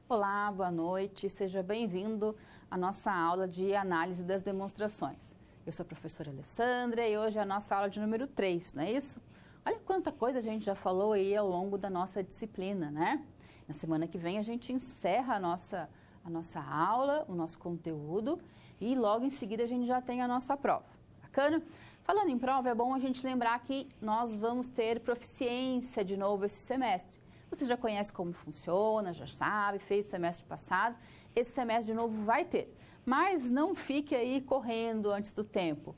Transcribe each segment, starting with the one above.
Olá, boa noite, seja bem-vindo à nossa aula de análise das demonstrações. Eu sou a professora Alessandra e hoje é a nossa aula de número 3, não é isso? Olha quanta coisa a gente já falou aí ao longo da nossa disciplina, né? Na semana que vem a gente encerra a nossa aula, o nosso conteúdo e logo em seguida a gente já tem a nossa prova. Bacana? Falando em prova, é bom a gente lembrar que nós vamos ter proficiência de novo esse semestre. Você já conhece como funciona, já sabe, fez o semestre passado. Esse semestre de novo vai ter. Mas não fique aí correndo antes do tempo.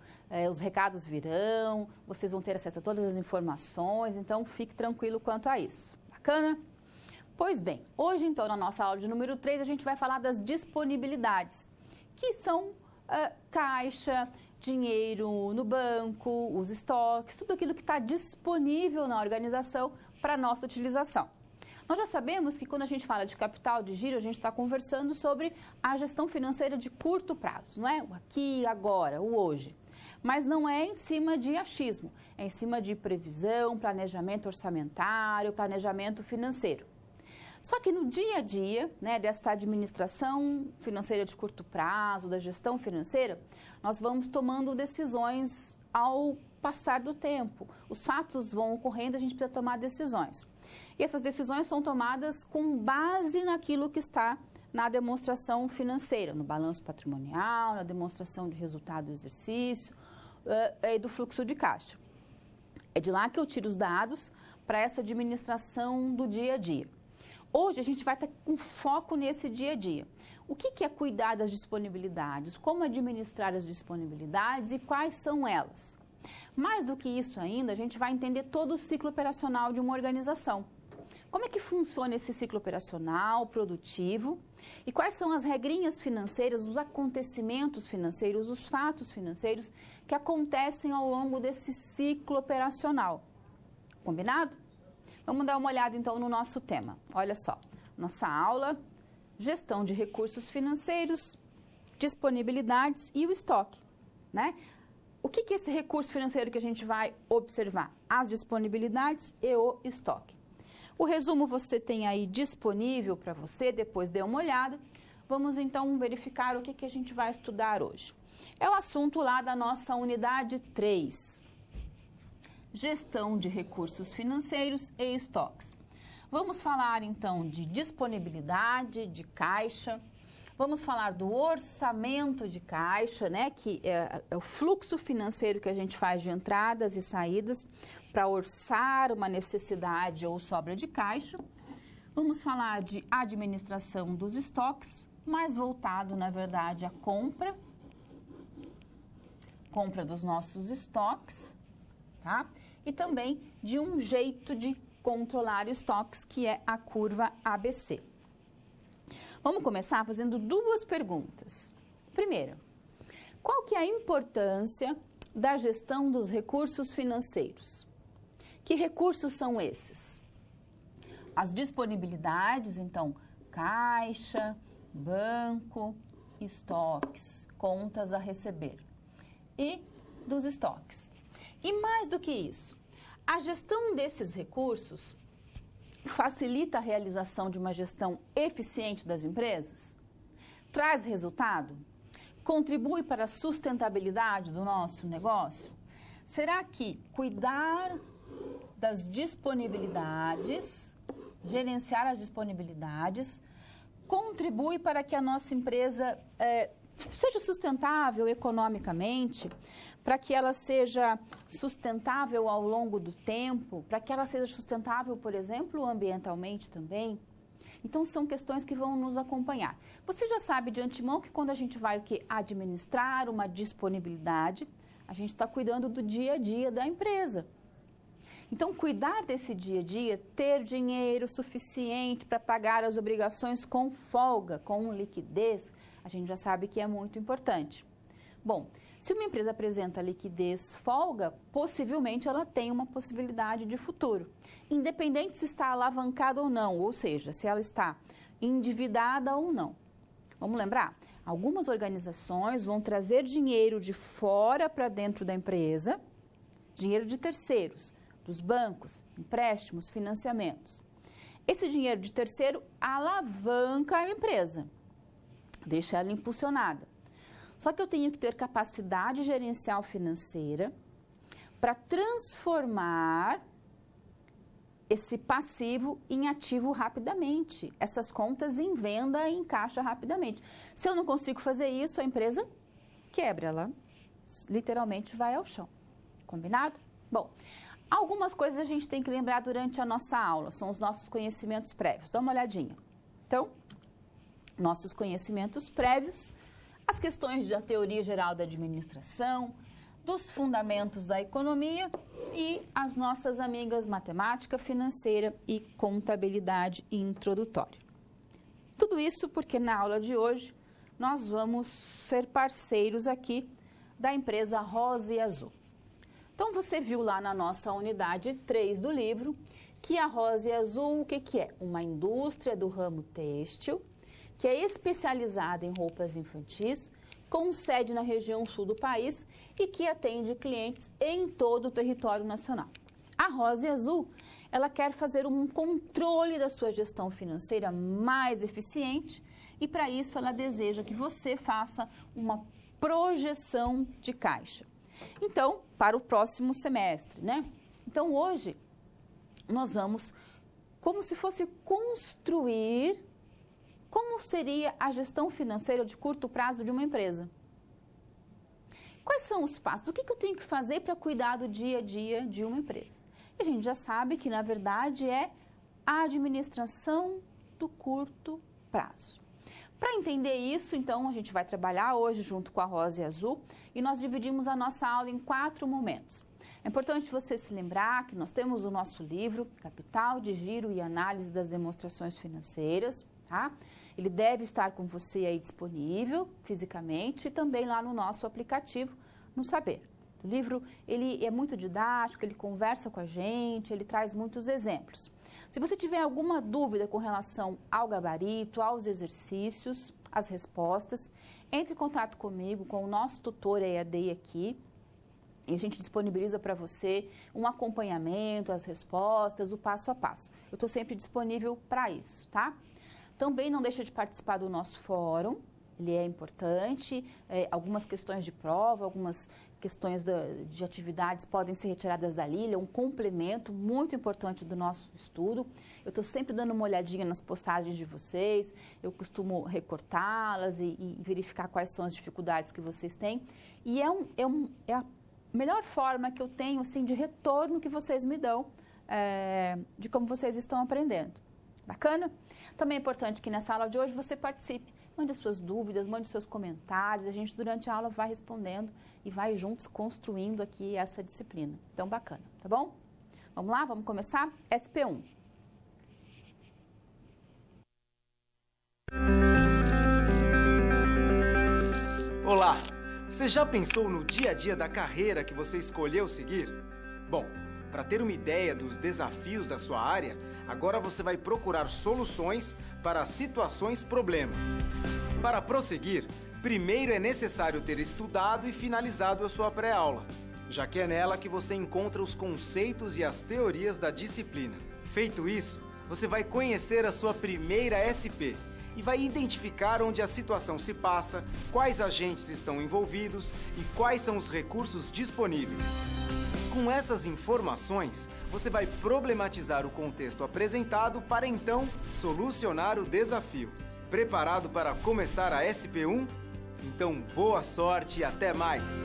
Os recados virão, vocês vão ter acesso a todas as informações, então fique tranquilo quanto a isso. Bacana? Pois bem, hoje então na nossa aula de número 3 a gente vai falar das disponibilidades, que são caixa, dinheiro no banco, os estoques, tudo aquilo que está disponível na organização para nossa utilização. Nós já sabemos que quando a gente fala de capital de giro, a gente está conversando sobre a gestão financeira de curto prazo, não é? O aqui, agora, o hoje. Mas não é em cima de achismo, é em cima de previsão, planejamento orçamentário, planejamento financeiro. Só que no dia a dia, né, desta administração financeira de curto prazo, da gestão financeira, nós vamos tomando decisões ao passar do tempo. Os fatos vão ocorrendo, a gente precisa tomar decisões. E essas decisões são tomadas com base naquilo que está na demonstração financeira, no balanço patrimonial, na demonstração de resultado do exercício e do fluxo de caixa. É de lá que eu tiro os dados para essa administração do dia a dia. Hoje a gente vai estar com foco nesse dia a dia. O que é cuidar das disponibilidades? Como administrar as disponibilidades e quais são elas? Mais do que isso ainda, a gente vai entender todo o ciclo operacional de uma organização. Como é que funciona esse ciclo operacional, produtivo? E quais são as regrinhas financeiras, os acontecimentos financeiros, os fatos financeiros que acontecem ao longo desse ciclo operacional? Combinado? Vamos dar uma olhada então no nosso tema. Olha só, nossa aula, gestão de recursos financeiros, disponibilidades e o estoque, né? O que é esse recurso financeiro que a gente vai observar? As disponibilidades e o estoque. O resumo você tem aí disponível para você, depois dê uma olhada. Vamos então verificar o que a gente vai estudar hoje. É o assunto lá da nossa unidade 3. Gestão de recursos financeiros e estoques. Vamos falar então de disponibilidade, de caixa. Vamos falar do orçamento de caixa, né, que é o fluxo financeiro que a gente faz de entradas e saídas para orçar uma necessidade ou sobra de caixa. Vamos falar de administração dos estoques, mais voltado, na verdade, à compra dos nossos estoques, tá? E também de um jeito de controlar estoques, que é a curva ABC. Vamos começar fazendo duas perguntas. Primeira, qual que é a importância da gestão dos recursos financeiros? Que recursos são esses? As disponibilidades, então, caixa, banco, estoques, contas a receber. E dos estoques. E mais do que isso, a gestão desses recursos facilita a realização de uma gestão eficiente das empresas? Traz resultado? Contribui para a sustentabilidade do nosso negócio? Será que cuidar das disponibilidades, gerenciar as disponibilidades, contribui para que a nossa empresa seja sustentável economicamente, para que ela seja sustentável ao longo do tempo, para que ela seja sustentável, por exemplo, ambientalmente também? Então, são questões que vão nos acompanhar. Você já sabe de antemão que quando a gente vai administrar uma disponibilidade, a gente está cuidando do dia a dia da empresa. Então, cuidar desse dia a dia, ter dinheiro suficiente para pagar as obrigações com folga, com liquidez, a gente já sabe que é muito importante. Bom, se uma empresa apresenta liquidez folga, possivelmente ela tem uma possibilidade de futuro, independente se está alavancada ou não, ou seja, se ela está endividada ou não. Vamos lembrar? Algumas organizações vão trazer dinheiro de fora para dentro da empresa, dinheiro de terceiros, dos bancos, empréstimos, financiamentos. Esse dinheiro de terceiro alavanca a empresa, deixa ela impulsionada. Só que eu tenho que ter capacidade gerencial financeira para transformar esse passivo em ativo rapidamente, essas contas em venda e em caixa rapidamente. Se eu não consigo fazer isso, a empresa quebra, ela literalmente vai ao chão. Combinado? Bom, algumas coisas a gente tem que lembrar durante a nossa aula, são os nossos conhecimentos prévios. Dá uma olhadinha. Então, nossos conhecimentos prévios, as questões da teoria geral da administração, dos fundamentos da economia e as nossas amigas matemática, financeira e contabilidade introdutória. Tudo isso porque na aula de hoje nós vamos ser parceiros aqui da empresa Rosa e Azul. Então você viu lá na nossa unidade 3 do livro que a Rosa e Azul, o que é? Uma indústria do ramo têxtil que é especializada em roupas infantis, com sede na região sul do país e que atende clientes em todo o território nacional. A Rosa e Azul, ela quer fazer um controle da sua gestão financeira mais eficiente e para isso ela deseja que você faça uma projeção de caixa. Então, para o próximo semestre, né? Então, hoje, nós vamos, como se fosse construir como seria a gestão financeira de curto prazo de uma empresa. Quais são os passos? O que eu tenho que fazer para cuidar do dia a dia de uma empresa? E a gente já sabe que, na verdade, é a administração do curto prazo. Para entender isso, então, a gente vai trabalhar hoje junto com a Rosa e Azul e nós dividimos a nossa aula em 4 momentos. É importante você se lembrar que nós temos o nosso livro, Capital de Giro e Análise das Demonstrações Financeiras, tá? Ele deve estar com você aí disponível fisicamente e também lá no nosso aplicativo, no Saber. O livro, ele é muito didático, ele conversa com a gente, ele traz muitos exemplos. Se você tiver alguma dúvida com relação ao gabarito, aos exercícios, às respostas, entre em contato comigo, com o nosso tutor EAD aqui, e a gente disponibiliza para você um acompanhamento, as respostas, o passo a passo. Eu estou sempre disponível para isso, tá? Também não deixa de participar do nosso fórum, ele é importante, algumas questões de prova, algumas questões de atividades podem ser retiradas dali, ele é um complemento muito importante do nosso estudo. Eu estou sempre dando uma olhadinha nas postagens de vocês, eu costumo recortá-las e verificar quais são as dificuldades que vocês têm. E é a melhor forma que eu tenho assim, de retorno que vocês me dão de como vocês estão aprendendo. Bacana? Também é importante que nessa aula de hoje você participe. Mande suas dúvidas, mande seus comentários. A gente, durante a aula, vai respondendo e vai juntos construindo aqui essa disciplina. Então, bacana, tá bom? Vamos lá? Vamos começar? SP1. Olá! Você já pensou no dia a dia da carreira que você escolheu seguir? Bom, para ter uma ideia dos desafios da sua área, agora você vai procurar soluções para situações problema. Para prosseguir, primeiro é necessário ter estudado e finalizado a sua pré-aula, já que é nela que você encontra os conceitos e as teorias da disciplina. Feito isso, você vai conhecer a sua primeira SP e vai identificar onde a situação se passa, quais agentes estão envolvidos e quais são os recursos disponíveis. Com essas informações, você vai problematizar o contexto apresentado para então solucionar o desafio. Preparado para começar a SP1? Então, boa sorte e até mais!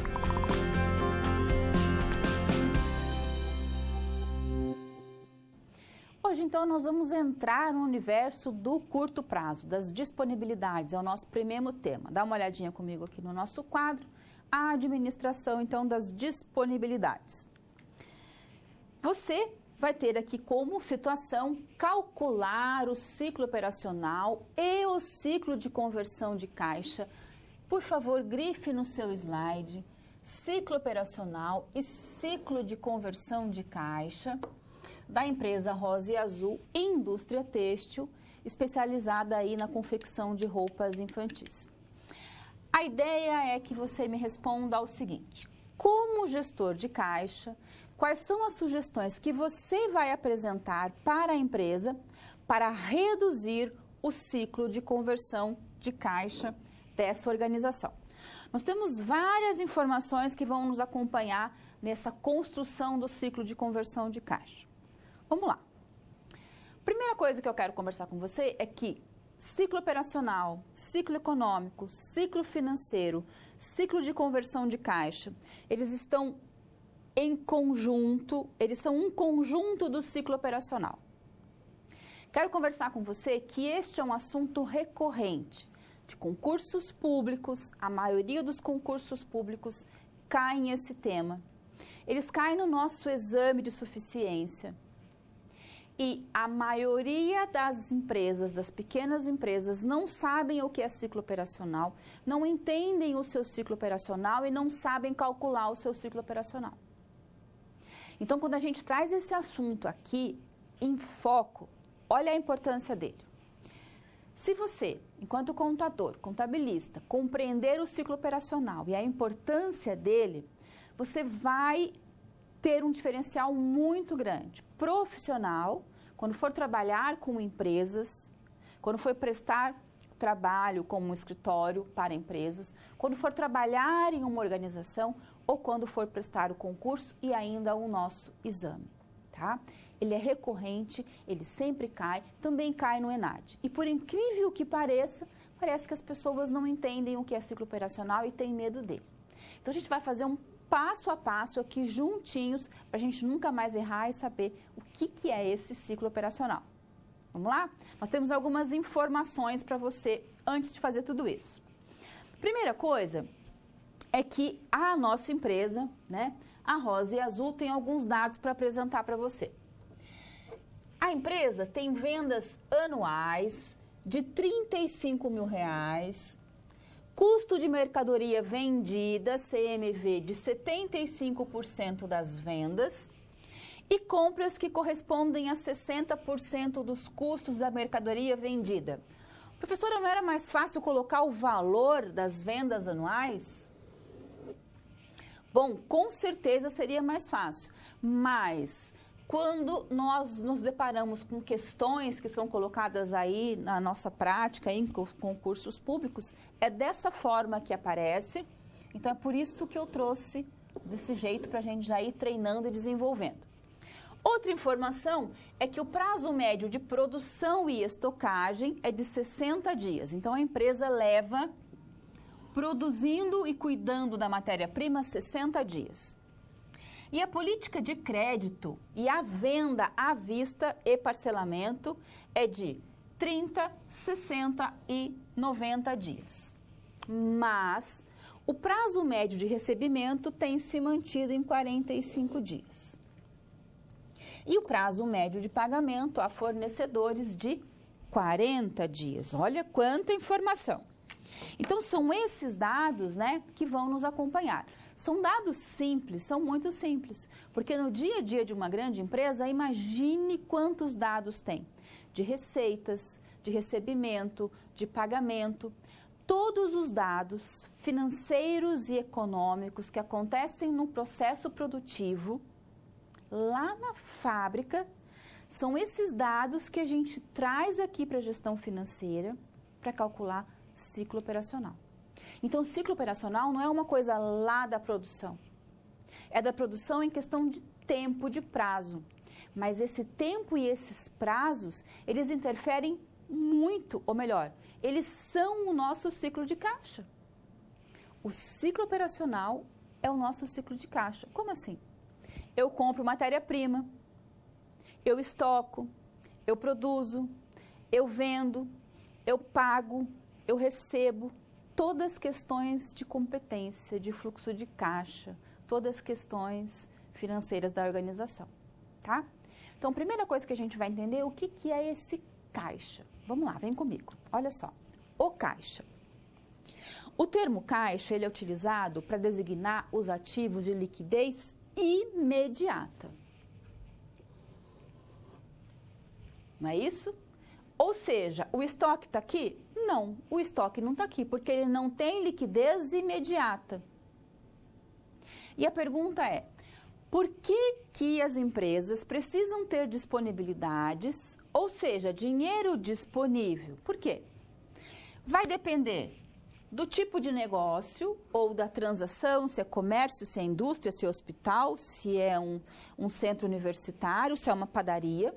Hoje, então, nós vamos entrar no universo do curto prazo, das disponibilidades, é o nosso primeiro tema. Dá uma olhadinha comigo aqui no nosso quadro, a administração, então, das disponibilidades. Você vai ter aqui como situação calcular o ciclo operacional e o ciclo de conversão de caixa. Por favor, grife no seu slide, ciclo operacional e ciclo de conversão de caixa da empresa Rosa e Azul, indústria têxtil, especializada aí na confecção de roupas infantis. A ideia é que você me responda ao seguinte: como gestor de caixa, quais são as sugestões que você vai apresentar para a empresa para reduzir o ciclo de conversão de caixa dessa organização. Nós temos várias informações que vão nos acompanhar nessa construção do ciclo de conversão de caixa. Vamos lá. Primeira coisa que eu quero conversar com você é que ciclo operacional, ciclo econômico, ciclo financeiro, ciclo de conversão de caixa, eles estão em conjunto, eles são um conjunto do ciclo operacional. Quero conversar com você que este é um assunto recorrente de concursos públicos, a maioria dos concursos públicos cai nesse tema. Eles caem no nosso exame de suficiência. E a maioria das empresas, das pequenas empresas, não sabem o que é ciclo operacional, não entendem o seu ciclo operacional e não sabem calcular o seu ciclo operacional. Então, quando a gente traz esse assunto aqui em foco, olha a importância dele. Se você, enquanto contador, contabilista, compreender o ciclo operacional e a importância dele, você vai ter um diferencial muito grande, profissional, quando for trabalhar com empresas, quando for prestar trabalho como um escritório para empresas, quando for trabalhar em uma organização ou quando for prestar o concurso e ainda o nosso exame, tá? Ele é recorrente, ele sempre cai, também cai no ENAD. E por incrível que pareça, parece que as pessoas não entendem o que é ciclo operacional e têm medo dele. Então a gente vai fazer um passo a passo aqui juntinhos, para a gente nunca mais errar e saber o que é esse ciclo operacional. Vamos lá? Nós temos algumas informações para você antes de fazer tudo isso. Primeira coisa é que a nossa empresa, né, a Rosa e Azul, tem alguns dados para apresentar para você. A empresa tem vendas anuais de R$35 mil, custo de mercadoria vendida, CMV, de 75% das vendas e compras que correspondem a 60% dos custos da mercadoria vendida. Professora, não era mais fácil colocar o valor das vendas anuais? Bom, com certeza seria mais fácil, mas quando nós nos deparamos com questões que são colocadas aí na nossa prática, em concursos públicos, é dessa forma que aparece. Então, é por isso que eu trouxe desse jeito para a gente já ir treinando e desenvolvendo. Outra informação é que o prazo médio de produção e estocagem é de 60 dias. Então, a empresa leva produzindo e cuidando da matéria-prima 60 dias. E a política de crédito e a venda à vista e parcelamento é de 30, 60 e 90 dias. Mas o prazo médio de recebimento tem se mantido em 45 dias. E o prazo médio de pagamento a fornecedores de 40 dias. Olha quanta informação! Então, são esses dados, né, que vão nos acompanhar. São dados simples, são muito simples, porque no dia a dia de uma grande empresa, imagine quantos dados tem de receitas, de recebimento, de pagamento. Todos os dados financeiros e econômicos que acontecem no processo produtivo, lá na fábrica, são esses dados que a gente traz aqui para a gestão financeira para calcular ciclo operacional. Então, o ciclo operacional não é uma coisa lá da produção. É da produção em questão de tempo, de prazo. Mas esse tempo e esses prazos, eles interferem muito, ou melhor, eles são o nosso ciclo de caixa. O ciclo operacional é o nosso ciclo de caixa. Como assim? Eu compro matéria-prima, eu estoco, eu produzo, eu vendo, eu pago, eu recebo, todas as questões de competência, de fluxo de caixa, todas as questões financeiras da organização, tá? Então, a primeira coisa que a gente vai entender é o que é esse caixa. Vamos lá, vem comigo. Olha só, o caixa. O termo caixa, ele é utilizado para designar os ativos de liquidez imediata. Não é isso? Ou seja, o estoque está aqui? Não, o estoque não está aqui, porque ele não tem liquidez imediata. E a pergunta é, Por que as empresas precisam ter disponibilidades, ou seja, dinheiro disponível? Por quê? Vai depender do tipo de negócio ou da transação, se é comércio, se é indústria, se é hospital, se é um centro universitário, se é uma padaria.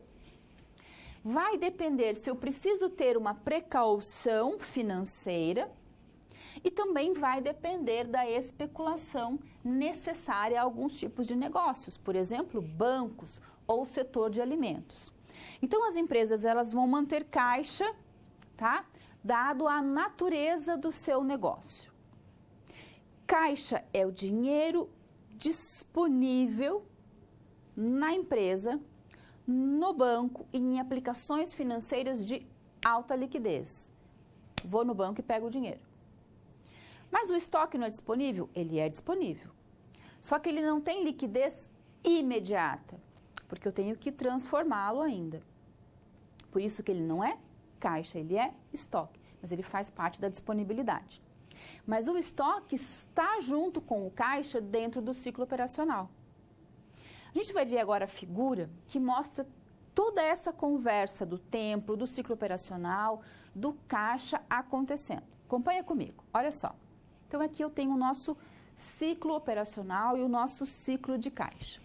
Vai depender se eu preciso ter uma precaução financeira e também vai depender da especulação necessária a alguns tipos de negócios, por exemplo, bancos ou setor de alimentos. Então, as empresas elas vão manter caixa, tá? Dado a natureza do seu negócio. Caixa é o dinheiro disponível na empresa, no banco e em aplicações financeiras de alta liquidez. Vou no banco e pego o dinheiro. Mas o estoque não é disponível? Ele é disponível. Só que ele não tem liquidez imediata, porque eu tenho que transformá-lo ainda. Por isso que ele não é caixa, ele é estoque, mas ele faz parte da disponibilidade. Mas o estoque está junto com o caixa dentro do ciclo operacional. A gente vai ver agora a figura que mostra toda essa conversa do tempo, do ciclo operacional, do caixa acontecendo. Acompanha comigo, olha só. Então, aqui eu tenho o nosso ciclo operacional e o nosso ciclo de caixa.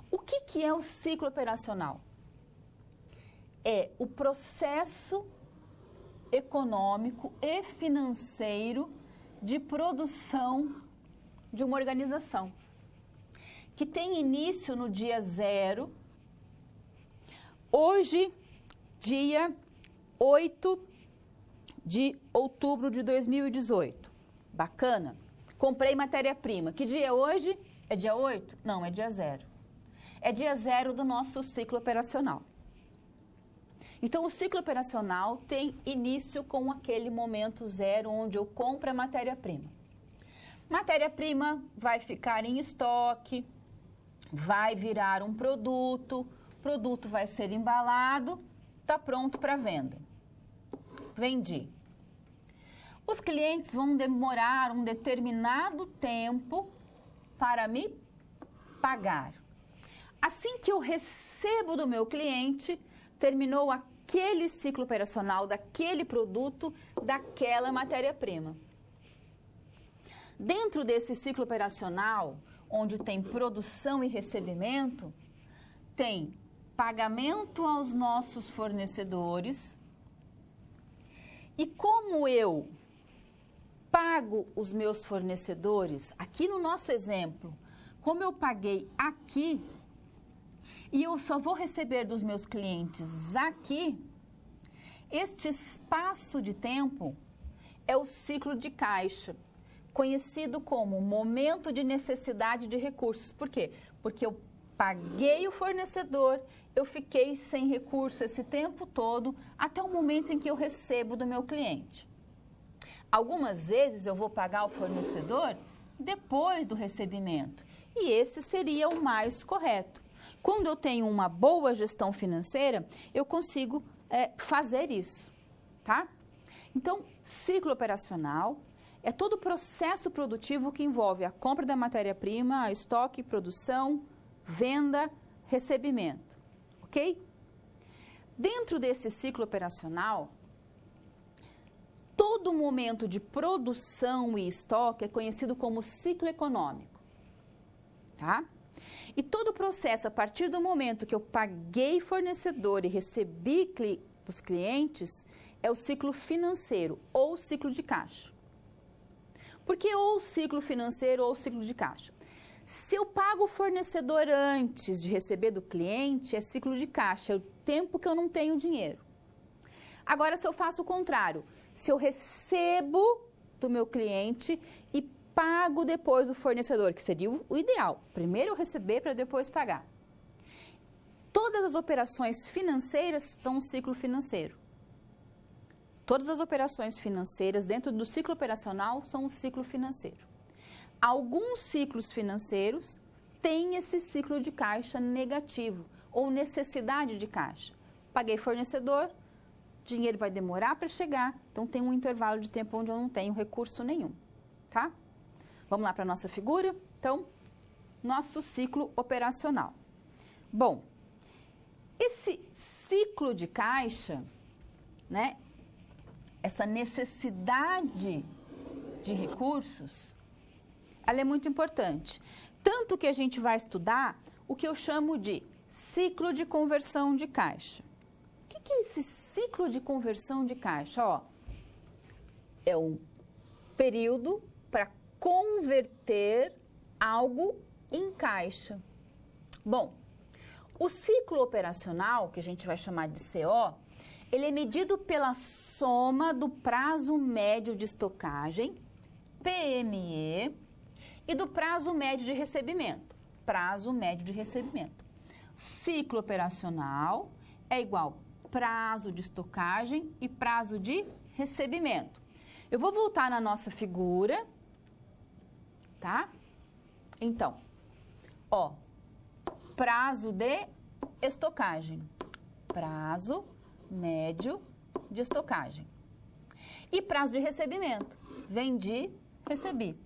O que é o ciclo operacional? É o processo econômico e financeiro de produção de uma organização, que tem início no dia 0, hoje, dia 8 de outubro de 2018. Bacana? Comprei matéria-prima. Que dia é hoje? É dia 8? Não, é dia 0. É dia 0 do nosso ciclo operacional. Então, o ciclo operacional tem início com aquele momento 0, onde eu compro a matéria-prima. Matéria-prima vai ficar em estoque, vai virar um produto, o produto vai ser embalado, está pronto para venda. Vendi. Os clientes vão demorar um determinado tempo para me pagar. Assim que eu recebo do meu cliente, terminou aquele ciclo operacional daquele produto, daquela matéria-prima. Dentro desse ciclo operacional, onde tem produção e recebimento, tem pagamento aos nossos fornecedores. E como eu pago os meus fornecedores, aqui no nosso exemplo, como eu paguei aqui, e eu só vou receber dos meus clientes aqui, este espaço de tempo é o ciclo de caixa, conhecido como momento de necessidade de recursos. Por quê? Porque eu paguei o fornecedor, eu fiquei sem recurso esse tempo todo, até o momento em que eu recebo do meu cliente. Algumas vezes eu vou pagar o fornecedor depois do recebimento, e esse seria o mais correto. Quando eu tenho uma boa gestão financeira, eu consigo fazer isso, tá? Então, ciclo operacional é todo o processo produtivo que envolve a compra da matéria-prima, estoque, produção, venda, recebimento, ok? Dentro desse ciclo operacional, todo momento de produção e estoque é conhecido como ciclo econômico, tá? E todo o processo, a partir do momento que eu paguei fornecedor e recebi dos clientes, é o ciclo financeiro ou ciclo de caixa. Por que ou ciclo financeiro ou ciclo de caixa? Se eu pago o fornecedor antes de receber do cliente, é ciclo de caixa, é o tempo que eu não tenho dinheiro. Agora, se eu faço o contrário, se eu recebo do meu cliente e pago depois o fornecedor, que seria o ideal. Primeiro eu receber para depois pagar. Todas as operações financeiras são um ciclo financeiro. Todas as operações financeiras dentro do ciclo operacional são um ciclo financeiro. Alguns ciclos financeiros têm esse ciclo de caixa negativo ou necessidade de caixa. Paguei fornecedor, dinheiro vai demorar para chegar, então tem um intervalo de tempo onde eu não tenho recurso nenhum, tá? Vamos lá para a nossa figura? Então, nosso ciclo operacional. Bom, esse ciclo de caixa, né, essa necessidade de recursos, ela é muito importante. Tanto que a gente vai estudar o que eu chamo de ciclo de conversão de caixa. O que é esse ciclo de conversão de caixa? Ó, é um período para converter algo em caixa. Bom, o ciclo operacional, que a gente vai chamar de CO, ele é medido pela soma do prazo médio de estocagem, PME, e do prazo médio de recebimento, prazo médio de recebimento. Ciclo operacional é igual prazo de estocagem e prazo de recebimento. Eu vou voltar na nossa figura, tá? Então, ó, prazo de estocagem, prazo médio de estocagem. E prazo de recebimento, vendi, recebi.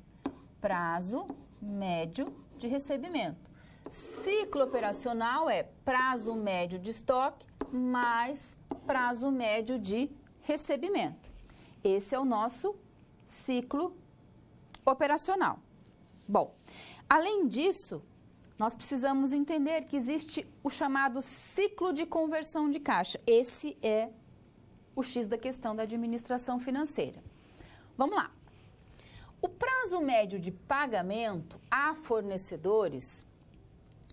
Prazo médio de recebimento. Ciclo operacional é prazo médio de estoque mais prazo médio de recebimento. Esse é o nosso ciclo operacional. Bom, além disso, nós precisamos entender que existe o chamado ciclo de conversão de caixa. Esse é o X da questão da administração financeira. Vamos lá. O prazo médio de pagamento a fornecedores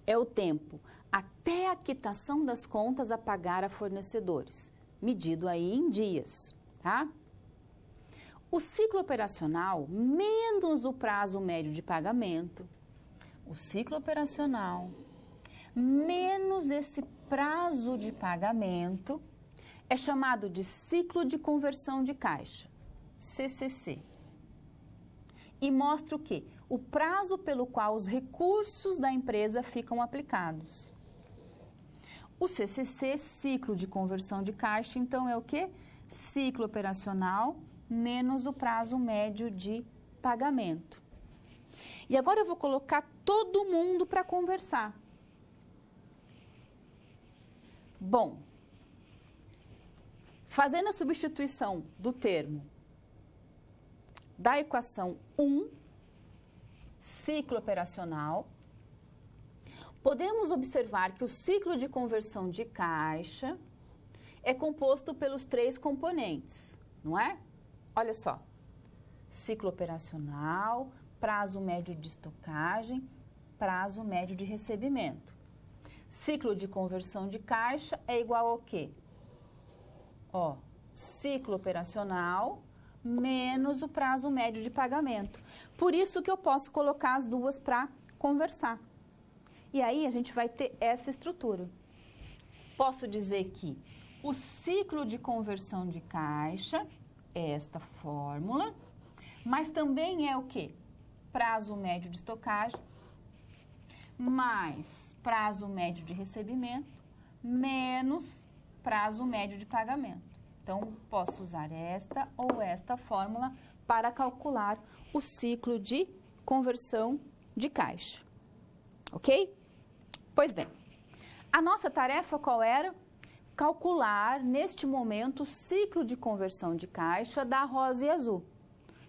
é o tempo até a quitação das contas a pagar a fornecedores, medido aí em dias, tá? O ciclo operacional menos o prazo médio de pagamento, o ciclo operacional menos esse prazo de pagamento é chamado de ciclo de conversão de caixa, CCC. E mostra o quê? O prazo pelo qual os recursos da empresa ficam aplicados. O CCC, ciclo de conversão de caixa, então é o quê? Ciclo operacional menos o prazo médio de pagamento. E agora eu vou colocar todo mundo para conversar. Bom, fazendo a substituição do termo da equação 1, ciclo operacional, podemos observar que o ciclo de conversão de caixa é composto pelos 3 componentes, não é? Olha só, ciclo operacional, prazo médio de estocagem, prazo médio de recebimento. Ciclo de conversão de caixa é igual ao quê? Ó, ciclo operacional menos o prazo médio de pagamento. Por isso que eu posso colocar as duas para conversar. E aí a gente vai ter essa estrutura. Posso dizer que o ciclo de conversão de caixa é esta fórmula, mas também é o quê? Prazo médio de estocagem mais prazo médio de recebimento menos prazo médio de pagamento. Então, posso usar esta ou esta fórmula para calcular o ciclo de conversão de caixa. Ok? Pois bem, a nossa tarefa qual era? Calcular, neste momento, o ciclo de conversão de caixa da rosa e azul.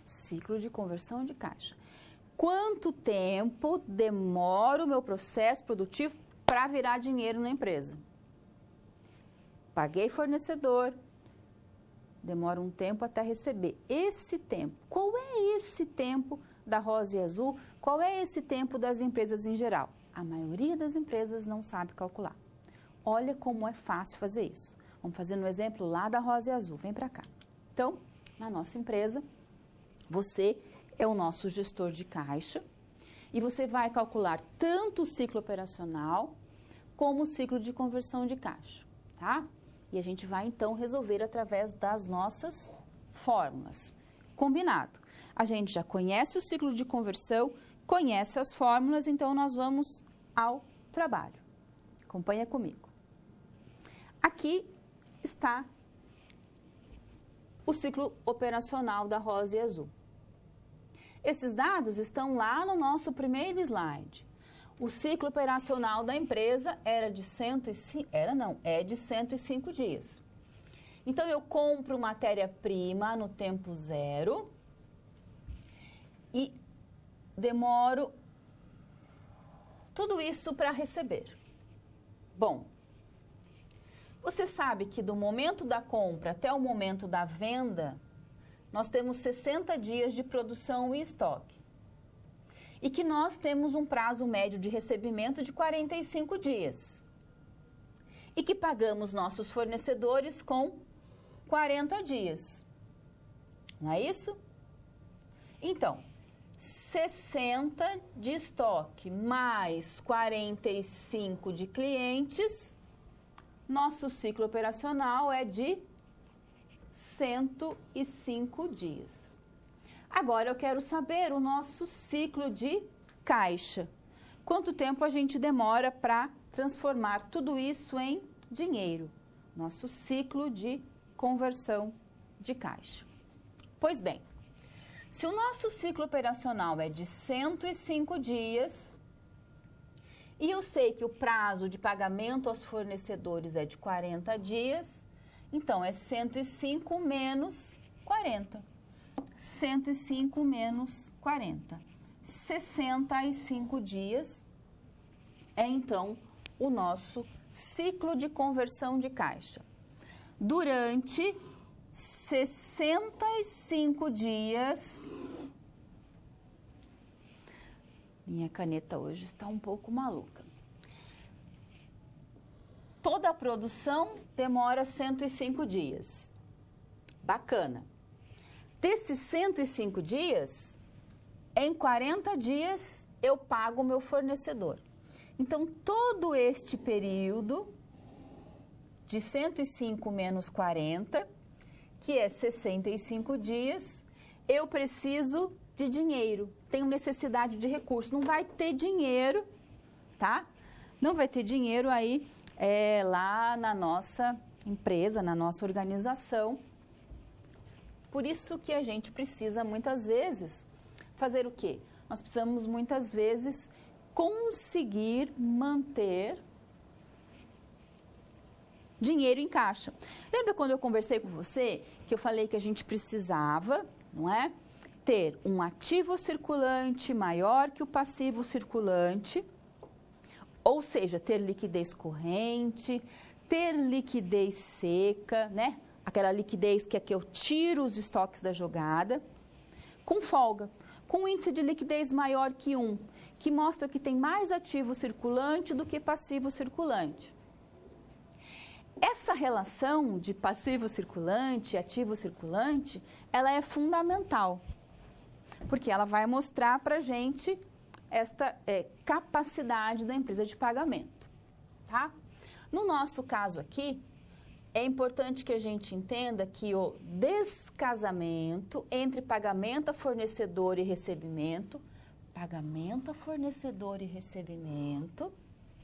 Ciclo de conversão de caixa. Quanto tempo demora o meu processo produtivo para virar dinheiro na empresa? Paguei fornecedor, demora um tempo até receber. Esse tempo, qual é esse tempo da rosa e azul? Qual é esse tempo das empresas em geral? A maioria das empresas não sabe calcular. Olha como é fácil fazer isso. Vamos fazer no exemplo lá da rosa e azul. Vem para cá. Então, na nossa empresa, você é o nosso gestor de caixa e você vai calcular tanto o ciclo operacional como o ciclo de conversão de caixa, tá? E a gente vai, então, resolver através das nossas fórmulas. Combinado? A gente já conhece o ciclo de conversão, conhece as fórmulas, então nós vamos ao trabalho. Acompanha comigo. Aqui está o ciclo operacional da rosa e azul. Esses dados estão lá no nosso primeiro slide. O ciclo operacional da empresa era de 105, é de 105 dias. Então, eu compro matéria-prima no tempo zero e demoro tudo isso para receber. Bom, você sabe que do momento da compra até o momento da venda, nós temos 60 dias de produção e estoque. E que nós temos um prazo médio de recebimento de 45 dias. E que pagamos nossos fornecedores com 40 dias. Não é isso? Então, 60 de estoque mais 45 de clientes, nosso ciclo operacional é de 105 dias. Agora eu quero saber o nosso ciclo de caixa. Quanto tempo a gente demora para transformar tudo isso em dinheiro? Nosso ciclo de conversão de caixa. Pois bem, se o nosso ciclo operacional é de 105 dias e eu sei que o prazo de pagamento aos fornecedores é de 40 dias, então é 105 menos 40. 105 menos 40. 65 dias é então o nosso ciclo de conversão de caixa. Durante 65 dias, minha caneta hoje está um pouco maluca. Toda a produção demora 105 dias. Bacana. Desses 105 dias, em 40 dias eu pago o meu fornecedor. Então, todo este período de 105 menos 40, que é 65 dias, eu preciso de dinheiro, tenho necessidade de recurso. Não vai ter dinheiro, tá? Não vai ter dinheiro aí lá na nossa empresa, na nossa organização. Por isso que a gente precisa, muitas vezes, fazer o quê? Nós precisamos, muitas vezes, conseguir manter dinheiro em caixa. Lembra quando eu conversei com você, que eu falei que a gente precisava, não é? Ter um ativo circulante maior que o passivo circulante, ou seja, ter liquidez corrente, ter liquidez seca, né? Aquela liquidez que é que eu tiro os estoques da jogada, com folga, com um índice de liquidez maior que 1, que mostra que tem mais ativo circulante do que passivo circulante. Essa relação de passivo circulante e ativo circulante, ela é fundamental, porque ela vai mostrar para a gente esta capacidade da empresa de pagamento, tá? No nosso caso aqui, é importante que a gente entenda que o descasamento entre pagamento a fornecedor e recebimento,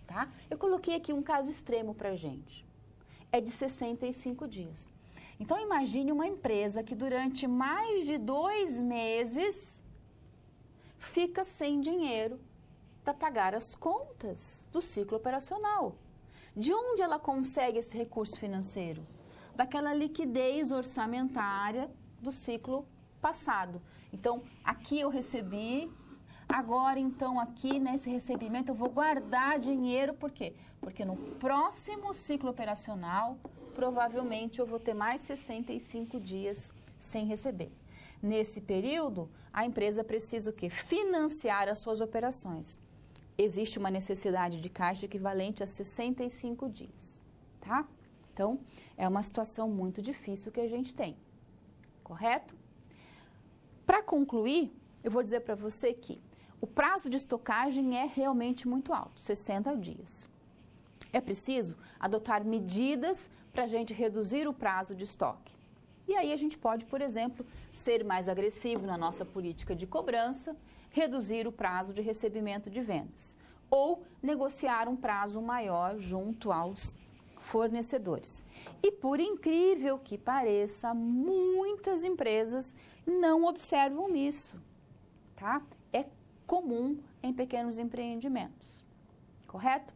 tá? Eu coloquei aqui um caso extremo para a gente. É de 65 dias. Então, imagine uma empresa que durante mais de 2 meses fica sem dinheiro para pagar as contas do ciclo operacional. De onde ela consegue esse recurso financeiro? Daquela liquidez orçamentária do ciclo passado. Então, aqui eu recebi, agora então aqui nesse recebimento eu vou guardar dinheiro, por quê? Porque no próximo ciclo operacional, provavelmente eu vou ter mais 65 dias sem receber. Nesse período, a empresa precisa o quê? Financiar as suas operações. Existe uma necessidade de caixa equivalente a 65 dias, tá? Então, é uma situação muito difícil que a gente tem, correto? Para concluir, eu vou dizer para você que o prazo de estocagem é realmente muito alto, 60 dias. É preciso adotar medidas para a gente reduzir o prazo de estoque. E aí a gente pode, por exemplo, ser mais agressivo na nossa política de cobrança, reduzir o prazo de recebimento de vendas ou negociar um prazo maior junto aos fornecedores. E por incrível que pareça, muitas empresas não observam isso, tá? É comum em pequenos empreendimentos. correto?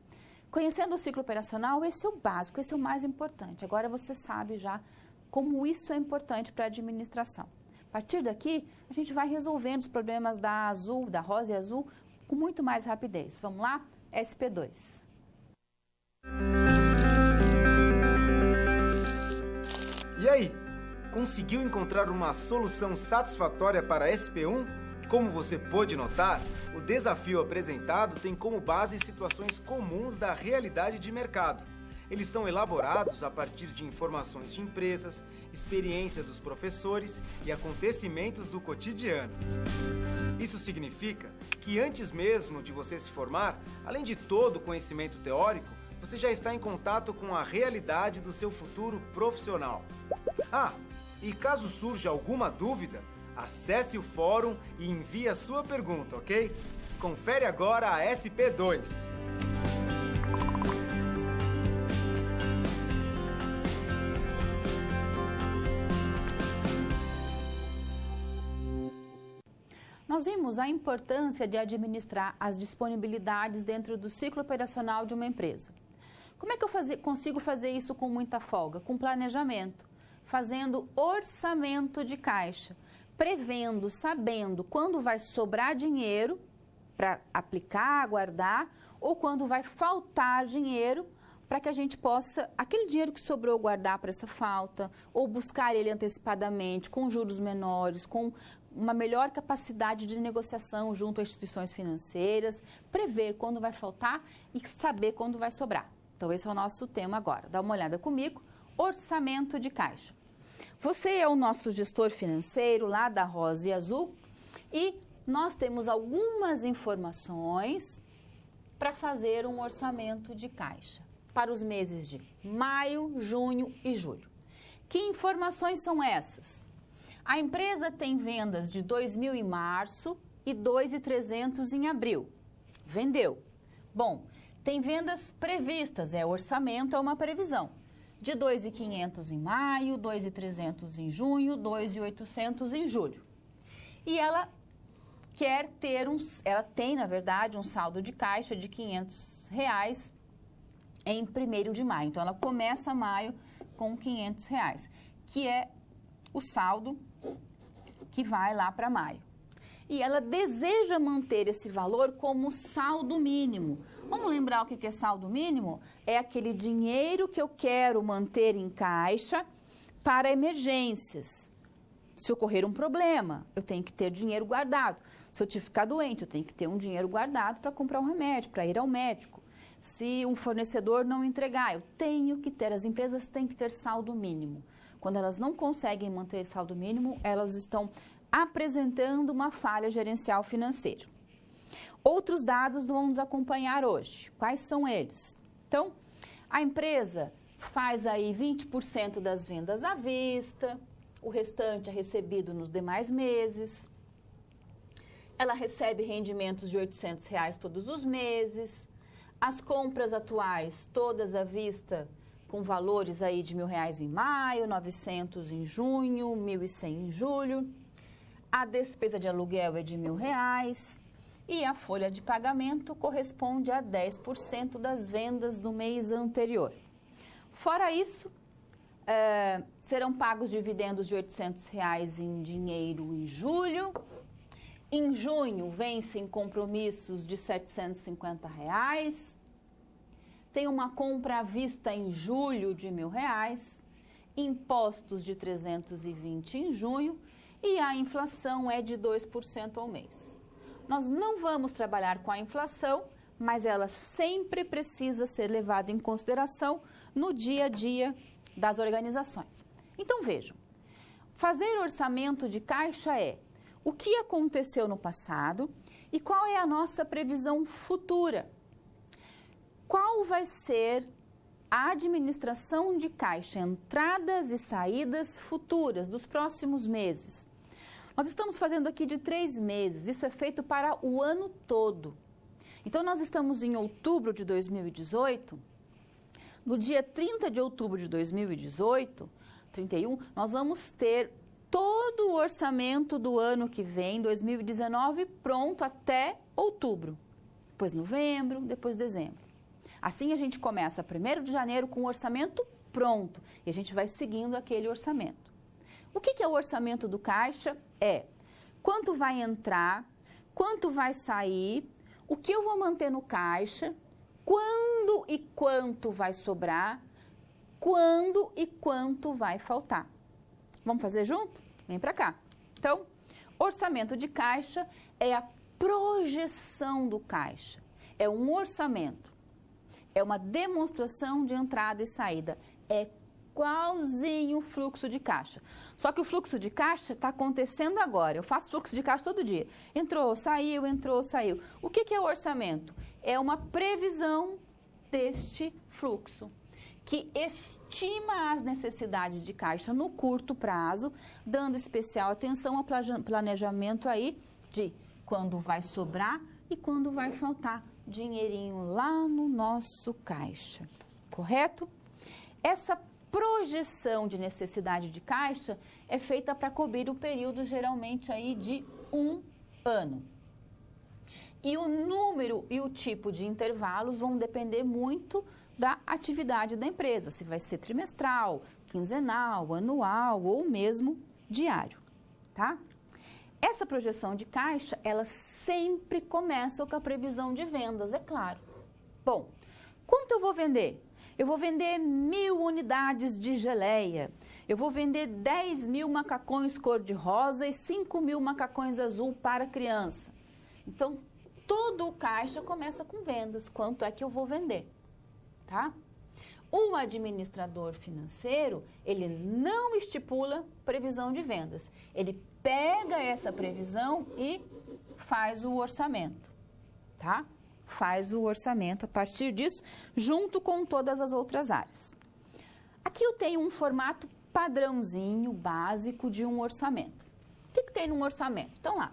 Conhecendo o ciclo operacional, esse é o básico, esse é o mais importante. Agora você sabe já como isso é importante para a administração. A partir daqui, a gente vai resolvendo os problemas da Azul, da Rosa e Azul, com muito mais rapidez. Vamos lá? SP2. E aí, conseguiu encontrar uma solução satisfatória para SP1? Como você pôde notar, o desafio apresentado tem como base situações comuns da realidade de mercado. Eles são elaborados a partir de informações de empresas, experiência dos professores e acontecimentos do cotidiano. Isso significa que antes mesmo de você se formar, além de todo o conhecimento teórico, você já está em contato com a realidade do seu futuro profissional. Ah, e caso surja alguma dúvida, acesse o fórum e envie a sua pergunta, ok? Confere agora a SP2. Nós vimos a importância de administrar as disponibilidades dentro do ciclo operacional de uma empresa. Como é que eu consigo fazer isso com muita folga? Com planejamento, fazendo orçamento de caixa, prevendo, sabendo quando vai sobrar dinheiro para aplicar, guardar, ou quando vai faltar dinheiro para que a gente possa, aquele dinheiro que sobrou, guardar para essa falta, ou buscar ele antecipadamente, com juros menores, com uma melhor capacidade de negociação junto a instituições financeiras, prever quando vai faltar e saber quando vai sobrar. Então, esse é o nosso tema agora. Dá uma olhada comigo, orçamento de caixa. Você é o nosso gestor financeiro lá da Rosa e Azul e nós temos algumas informações para fazer um orçamento de caixa para os meses de maio, junho e julho. Que informações são essas? A empresa tem vendas de 2.000 em março e 2.300 em abril. Vendeu. Bom, tem vendas previstas, orçamento, é uma previsão. De 2.500 em maio, 2.300 em junho, 2.800 em julho. E ela quer ter ela tem, na verdade, um saldo de caixa de R$500 em 1º de maio. Então, ela começa maio com R$500, que é o saldo que vai lá para maio. E ela deseja manter esse valor como saldo mínimo. Vamos lembrar o que é saldo mínimo? É aquele dinheiro que eu quero manter em caixa para emergências. Se ocorrer um problema, eu tenho que ter dinheiro guardado. Se eu ficar doente, eu tenho que ter um dinheiro guardado para comprar um remédio, para ir ao médico. Se um fornecedor não entregar, eu tenho que ter, as empresas têm que ter saldo mínimo. Quando elas não conseguem manter saldo mínimo, elas estão apresentando uma falha gerencial financeira. Outros dados vamos acompanhar hoje. Quais são eles? Então, a empresa faz aí 20% das vendas à vista, o restante é recebido nos demais meses. Ela recebe rendimentos de R$800 todos os meses. As compras atuais, todas à vista, com valores aí de R$1.000 em maio, 900 em junho, 1.100 em julho. A despesa de aluguel é de R$1.000 e a folha de pagamento corresponde a 10% das vendas do mês anterior. Fora isso, serão pagos dividendos de R$800 em dinheiro em julho. Em junho, vencem compromissos de R$750. Tem uma compra à vista em julho de R$1.000, impostos de 320 em junho e a inflação é de 2% ao mês. Nós não vamos trabalhar com a inflação, mas ela sempre precisa ser levada em consideração no dia a dia das organizações. Então vejam, fazer orçamento de caixa é o que aconteceu no passado e qual é a nossa previsão futura. Qual vai ser a administração de caixa, entradas e saídas futuras dos próximos meses? Nós estamos fazendo aqui de 3 meses, isso é feito para o ano todo. Então, nós estamos em outubro de 2018, no dia 30 de outubro de 2018, 31, nós vamos ter todo o orçamento do ano que vem, 2019, pronto até outubro. Depois novembro, depois dezembro. Assim a gente começa 1º de janeiro com o orçamento pronto e a gente vai seguindo aquele orçamento. O que é o orçamento do caixa? É quanto vai entrar, quanto vai sair, o que eu vou manter no caixa, quando e quanto vai sobrar, quando e quanto vai faltar. Vamos fazer junto? Vem para cá. Então, orçamento de caixa é a projeção do caixa. É um orçamento. É uma demonstração de entrada e saída. É igualzinho o fluxo de caixa. Só que o fluxo de caixa está acontecendo agora. Eu faço fluxo de caixa todo dia. Entrou, saiu, entrou, saiu. O que é o orçamento? É uma previsão deste fluxo, que estima as necessidades de caixa no curto prazo, dando especial atenção ao planejamento aí de quando vai sobrar e quando vai faltar dinheirinho lá no nosso caixa. Correto? Essa projeção de necessidade de caixa é feita para cobrir o período geralmente aí de 1 ano. E o número e o tipo de intervalos vão depender muito da atividade da empresa, se vai ser trimestral, quinzenal, anual ou mesmo diário, tá? Essa projeção de caixa, ela sempre começa com a previsão de vendas, é claro. Bom, quanto eu vou vender? Eu vou vender 1000 unidades de geleia, eu vou vender 10.000 macacões cor-de-rosa e 5.000 macacões azul para criança. Então, todo o caixa começa com vendas, quanto é que eu vou vender, tá? O administrador financeiro, ele não estipula previsão de vendas, ele pega essa previsão e faz o orçamento, tá? Faz o orçamento a partir disso, junto com todas as outras áreas. Aqui eu tenho um formato padrãozinho, básico de um orçamento. O que tem num orçamento? Então lá,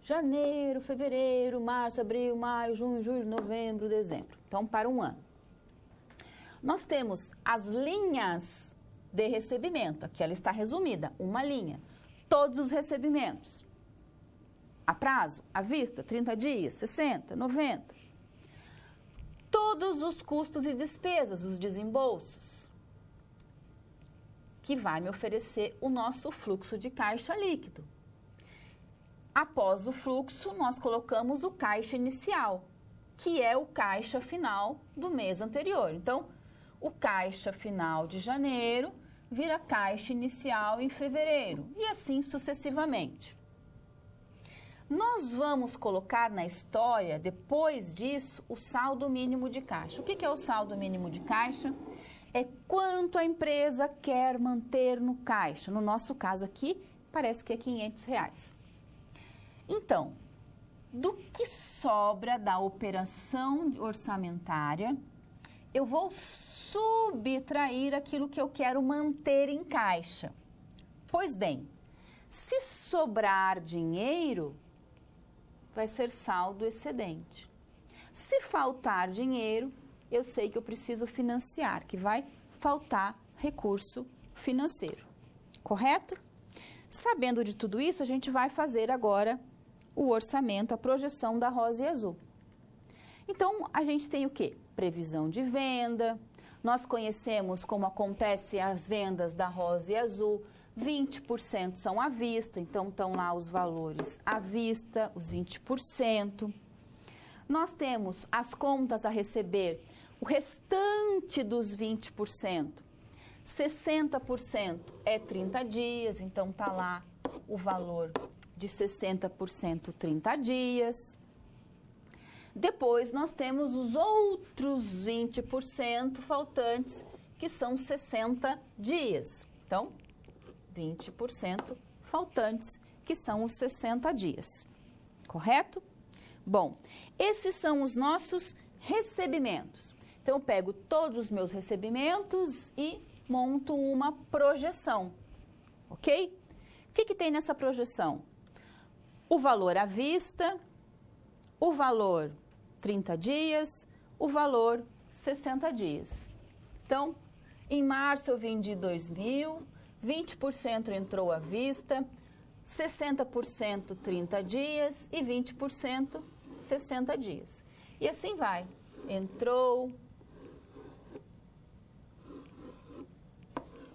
janeiro, fevereiro, março, abril, maio, junho, julho, novembro, dezembro. Então, para um ano. Nós temos as linhas de recebimento. Aqui ela está resumida, uma linha. Todos os recebimentos. A prazo, à vista, 30 dias, 60, 90. Todos os custos e despesas, os desembolsos, que vai me oferecer o nosso fluxo de caixa líquido. Após o fluxo, nós colocamos o caixa inicial, que é o caixa final do mês anterior. Então, o caixa final de janeiro vira caixa inicial em fevereiro e assim sucessivamente. Nós vamos colocar na história, depois disso, o saldo mínimo de caixa. O que é o saldo mínimo de caixa? É quanto a empresa quer manter no caixa. No nosso caso aqui, parece que é R$500. Então, do que sobra da operação orçamentária, eu vou subtrair aquilo que eu quero manter em caixa. Pois bem, se sobrar dinheiro, vai ser saldo excedente. Se faltar dinheiro, eu sei que eu preciso financiar, que vai faltar recurso financeiro. Correto? Sabendo de tudo isso, a gente vai fazer agora o orçamento, a projeção da rosa e azul. Então, a gente tem o quê? Previsão de venda. Nós conhecemos como acontece as vendas da rosa e azul. 20% são à vista, então estão lá os valores à vista, os 20%. Nós temos as contas a receber, o restante dos 20%. 60% é 30 dias, então está lá o valor de 60%, 30 dias. Depois nós temos os outros 20% faltantes, que são 60 dias. Então, 20% faltantes, que são os 60 dias. Correto? Bom, esses são os nossos recebimentos. Então, eu pego todos os meus recebimentos e monto uma projeção. Ok? O que tem nessa projeção? O valor à vista, o valor 30 dias, o valor 60 dias. Então, em março eu vendi 2.000, 20% entrou à vista, 60% 30 dias e 20% 60 dias. E assim vai. Entrou,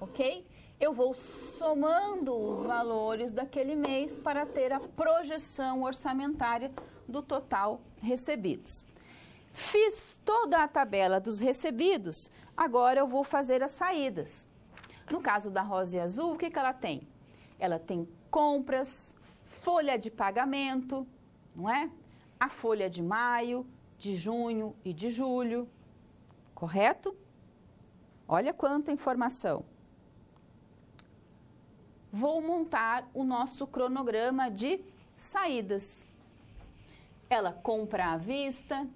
ok? Eu vou somando os valores daquele mês para ter a projeção orçamentária do total recebidos. Fiz toda a tabela dos recebidos, agora eu vou fazer as saídas. No caso da Rosa Azul, o que ela tem? Ela tem compras, folha de pagamento, não é? A folha de maio, de junho e de julho, correto? Olha quanta informação. Vou montar o nosso cronograma de saídas. Ela compra à vista,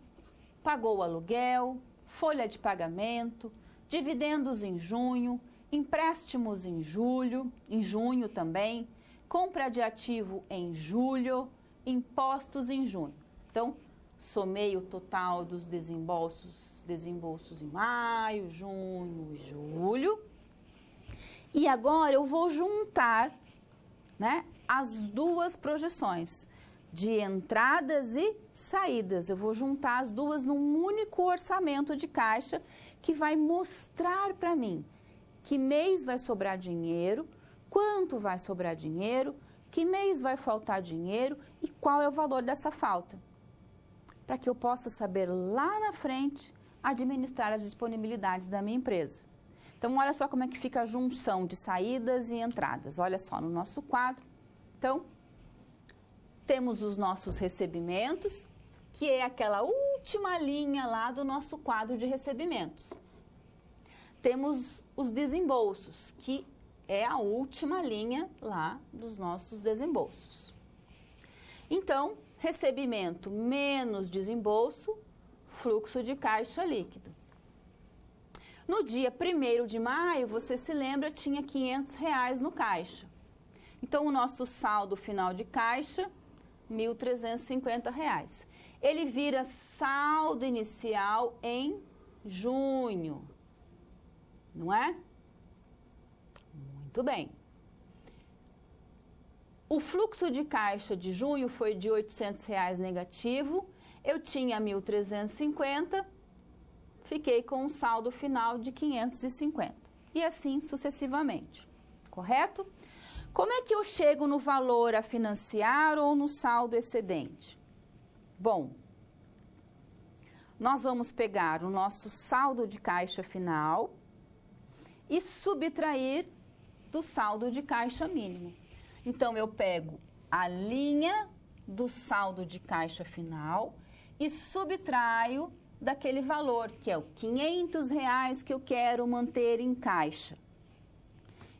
pagou o aluguel, folha de pagamento, dividendos em junho, empréstimos em junho também, compra de ativo em julho, impostos em junho. Então, somei o total dos desembolsos em maio, junho e julho. E agora eu vou juntar, né, as duas projeções de entradas e saídas. Eu vou juntar as duas num único orçamento de caixa que vai mostrar para mim que mês vai sobrar dinheiro, quanto vai sobrar dinheiro, que mês vai faltar dinheiro e qual é o valor dessa falta. Para que eu possa saber lá na frente administrar as disponibilidades da minha empresa. Então, olha só como é que fica a junção de saídas e entradas. Olha só no nosso quadro. Então, temos os nossos recebimentos, que é aquela última linha lá do nosso quadro de recebimentos. Temos os desembolsos, que é a última linha lá dos nossos desembolsos. Então, recebimento menos desembolso, fluxo de caixa líquido. No dia 1º de maio, você se lembra, tinha R$500 no caixa. Então, o nosso saldo final de caixa, R$1.350. Ele vira saldo inicial em junho, não é? Muito bem. O fluxo de caixa de junho foi de R$800 negativo, eu tinha 1.350, fiquei com um saldo final de 550. E assim sucessivamente, correto? Como é que eu chego no valor a financiar ou no saldo excedente? Bom, nós vamos pegar o nosso saldo de caixa final e subtrair do saldo de caixa mínimo. Então, eu pego a linha do saldo de caixa final e subtraio daquele valor, que é o R$500 que eu quero manter em caixa.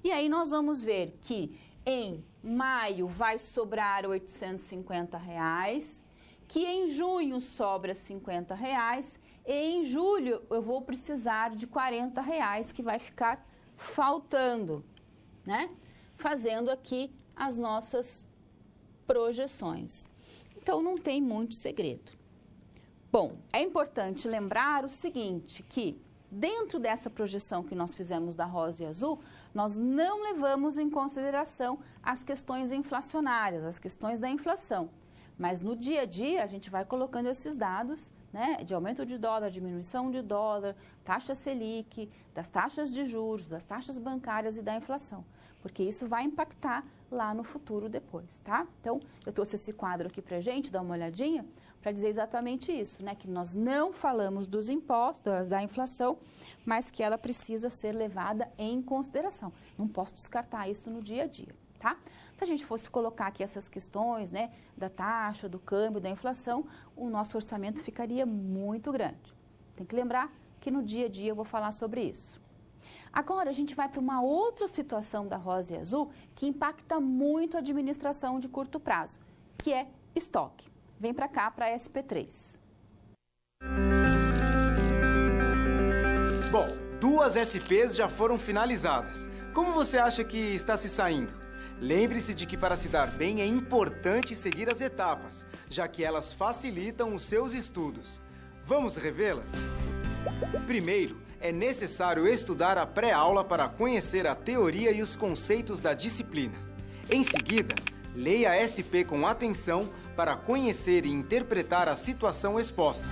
E aí nós vamos ver que em maio vai sobrar R$850, que em junho sobra R$50 e em julho eu vou precisar de R$40 que vai ficar faltando, né? Fazendo aqui as nossas projeções. Então não tem muito segredo. Bom, é importante lembrar o seguinte, que dentro dessa projeção que nós fizemos da Rosa e Azul, nós não levamos em consideração as questões inflacionárias, as questões da inflação. Mas no dia a dia a gente vai colocando esses dados, né, de aumento de dólar, diminuição de dólar, taxa Selic, das taxas de juros, das taxas bancárias e da inflação. Porque isso vai impactar lá no futuro depois, tá? Então, eu trouxe esse quadro aqui pra gente, dar uma olhadinha, para dizer exatamente isso, né? Que nós não falamos dos impostos, da inflação, mas que ela precisa ser levada em consideração. Não posso descartar isso no dia a dia, tá? Se a gente fosse colocar aqui essas questões, né, da taxa, do câmbio, da inflação, o nosso orçamento ficaria muito grande. Tem que lembrar que no dia a dia eu vou falar sobre isso. Agora, a gente vai para uma outra situação da Rosa e Azul que impacta muito a administração de curto prazo, que é estoque. Vem para cá, para a SP3. Bom, 2 SPs já foram finalizadas. Como você acha que está se saindo? Lembre-se de que para se dar bem é importante seguir as etapas, já que elas facilitam os seus estudos. Vamos revê-las? Primeiro, é necessário estudar a pré-aula para conhecer a teoria e os conceitos da disciplina. Em seguida, leia a SP com atenção para conhecer e interpretar a situação exposta.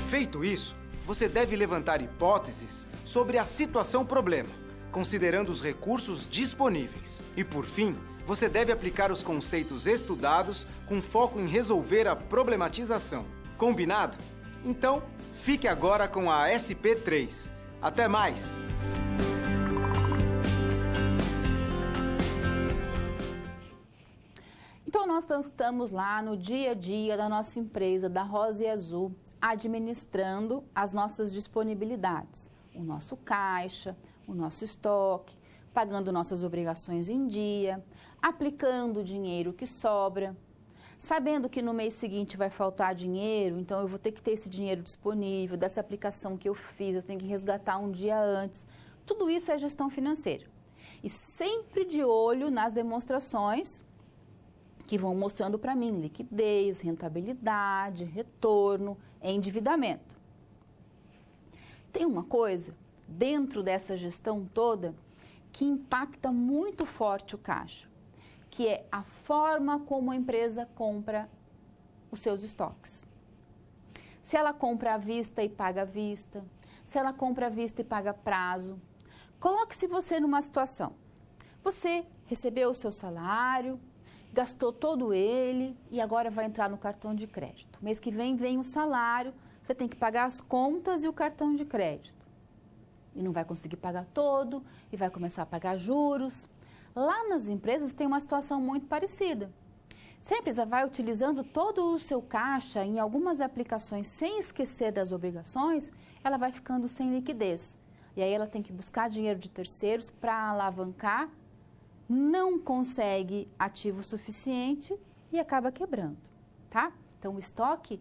Feito isso, você deve levantar hipóteses sobre a situação problema, considerando os recursos disponíveis. E por fim, você deve aplicar os conceitos estudados com foco em resolver a problematização. Combinado? Então, fique agora com a SP3. Até mais! Então, nós estamos lá no dia a dia da nossa empresa, da Rosa e Azul, administrando as nossas disponibilidades, o nosso caixa, o nosso estoque, pagando nossas obrigações em dia, aplicando o dinheiro que sobra, sabendo que no mês seguinte vai faltar dinheiro, então eu vou ter que ter esse dinheiro disponível, dessa aplicação que eu fiz, eu tenho que resgatar um dia antes. Tudo isso é gestão financeira. E sempre de olho nas demonstrações que vão mostrando para mim liquidez, rentabilidade, retorno, endividamento. Tem uma coisa dentro dessa gestão toda que impacta muito forte o caixa, que é a forma como a empresa compra os seus estoques. Se ela compra à vista e paga à vista, se ela compra à vista e paga a prazo. Coloque-se você numa situação. Você recebeu o seu salário, gastou todo ele e agora vai entrar no cartão de crédito. Mês que vem o salário, você tem que pagar as contas e o cartão de crédito. E não vai conseguir pagar todo e vai começar a pagar juros. Lá nas empresas tem uma situação muito parecida. Se a empresa vai utilizando todo o seu caixa em algumas aplicações sem esquecer das obrigações, ela vai ficando sem liquidez. E aí ela tem que buscar dinheiro de terceiros para alavancar, não consegue ativo suficiente e acaba quebrando, tá? Então o estoque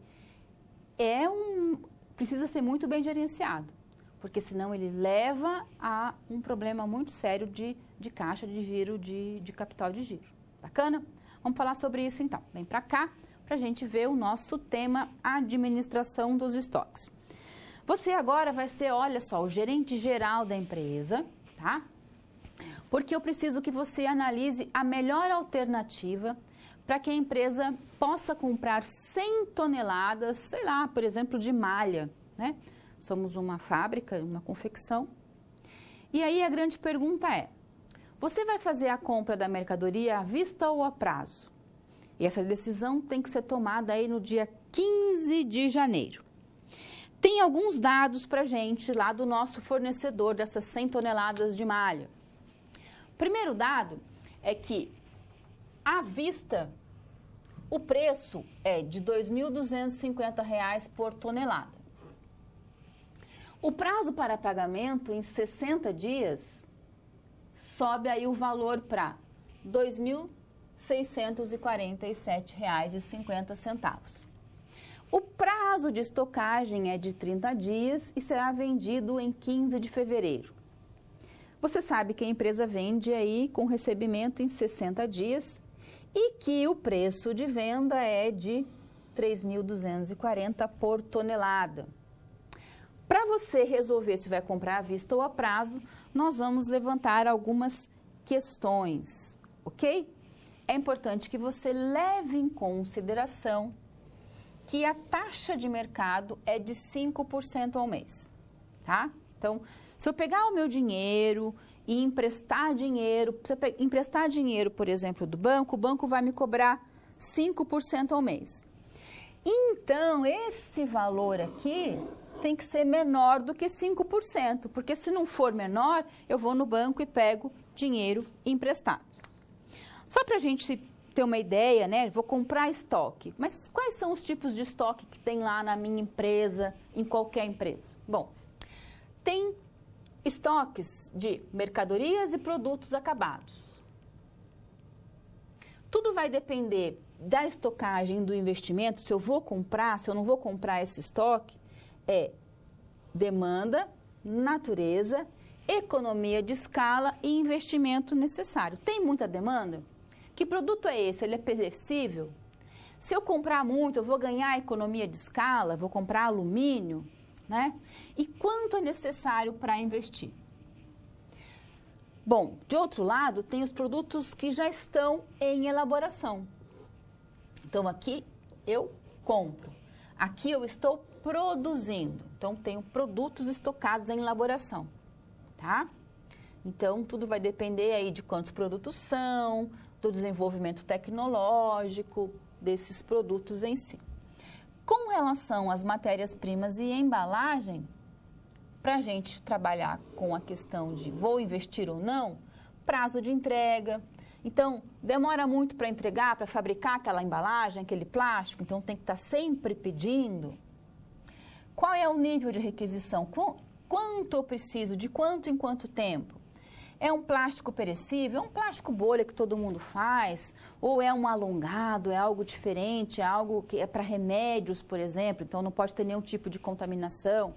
precisa ser muito bem gerenciado, porque senão ele leva a um problema muito sério de caixa, de giro, de capital de giro. Bacana? Vamos falar sobre isso então. Vem para cá para a gente ver o nosso tema administração dos estoques. Você agora vai ser, olha só, o gerente geral da empresa, tá? Porque eu preciso que você analise a melhor alternativa para que a empresa possa comprar 100 toneladas, sei lá, por exemplo, de malha, né? Somos uma fábrica, uma confecção. E aí a grande pergunta é, você vai fazer a compra da mercadoria à vista ou a prazo? E essa decisão tem que ser tomada aí no dia 15 de janeiro. Tem alguns dados para a gente lá do nosso fornecedor dessas 100 toneladas de malha. Primeiro dado é que, à vista, o preço é de R$ 2.250 por tonelada. O prazo para pagamento em 60 dias sobe aí o valor para R$ 2.647,50. O prazo de estocagem é de 30 dias e será vendido em 15 de fevereiro. Você sabe que a empresa vende aí com recebimento em 60 dias e que o preço de venda é de R$ 3.240 por tonelada. Para você resolver se vai comprar à vista ou a prazo, nós vamos levantar algumas questões, ok? É importante que você leve em consideração que a taxa de mercado é de 5% ao mês, tá? Então, se eu pegar o meu dinheiro e emprestar dinheiro, por exemplo, do banco, o banco vai me cobrar 5% ao mês. Então, esse valor aqui tem que ser menor do que 5%, porque se não for menor, eu vou no banco e pego dinheiro emprestado. Só para a gente ter uma ideia, né? Vou comprar estoque. Mas quais são os tipos de estoque que tem lá na minha empresa, em qualquer empresa? Bom, tem estoques de mercadorias e produtos acabados. Tudo vai depender da estocagem, do investimento, se eu vou comprar, se eu não vou comprar esse estoque, é demanda, natureza, economia de escala e investimento necessário. Tem muita demanda? Que produto é esse? Ele é perecível? Se eu comprar muito, eu vou ganhar economia de escala? Vou comprar alumínio? Né? E quanto é necessário para investir? Bom, de outro lado, tem os produtos que já estão em elaboração. Então, aqui eu compro. Aqui eu estou produzindo. Então, tenho produtos estocados em elaboração. Tá? Então, tudo vai depender aí de quantos produtos são, do desenvolvimento tecnológico desses produtos em si. Com relação às matérias-primas e embalagem, para a gente trabalhar com a questão de vou investir ou não, prazo de entrega. Então, demora muito para entregar, para fabricar aquela embalagem, aquele plástico, então tem que estar sempre pedindo. Qual é o nível de requisição? Quanto eu preciso? De quanto em quanto tempo? É um plástico perecível? É um plástico bolha que todo mundo faz? Ou é um alongado? É algo diferente? É algo que é para remédios, por exemplo? Então, não pode ter nenhum tipo de contaminação.